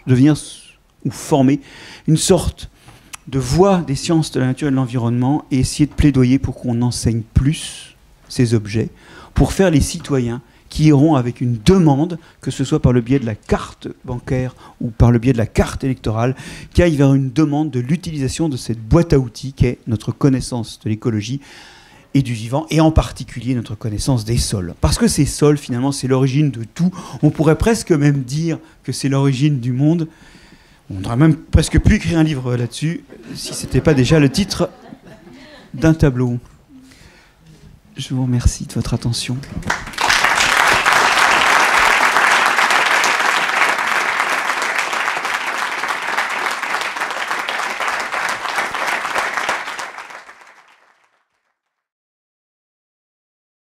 devenir ou former une sorte de voix des sciences de la nature et de l'environnement et essayer de plaidoyer pour qu'on enseigne plus ces objets, pour faire les citoyens qui iront avec une demande, que ce soit par le biais de la carte bancaire ou par le biais de la carte électorale, qui aillent vers une demande de l'utilisation de cette boîte à outils qu'est notre connaissance de l'écologie et du vivant, et en particulier notre connaissance des sols. Parce que ces sols, finalement, c'est l'origine de tout. On pourrait presque même dire que c'est l'origine du monde. On aurait même presque pu écrire un livre là-dessus, si ce n'était pas déjà le titre d'un tableau. Je vous remercie de votre attention.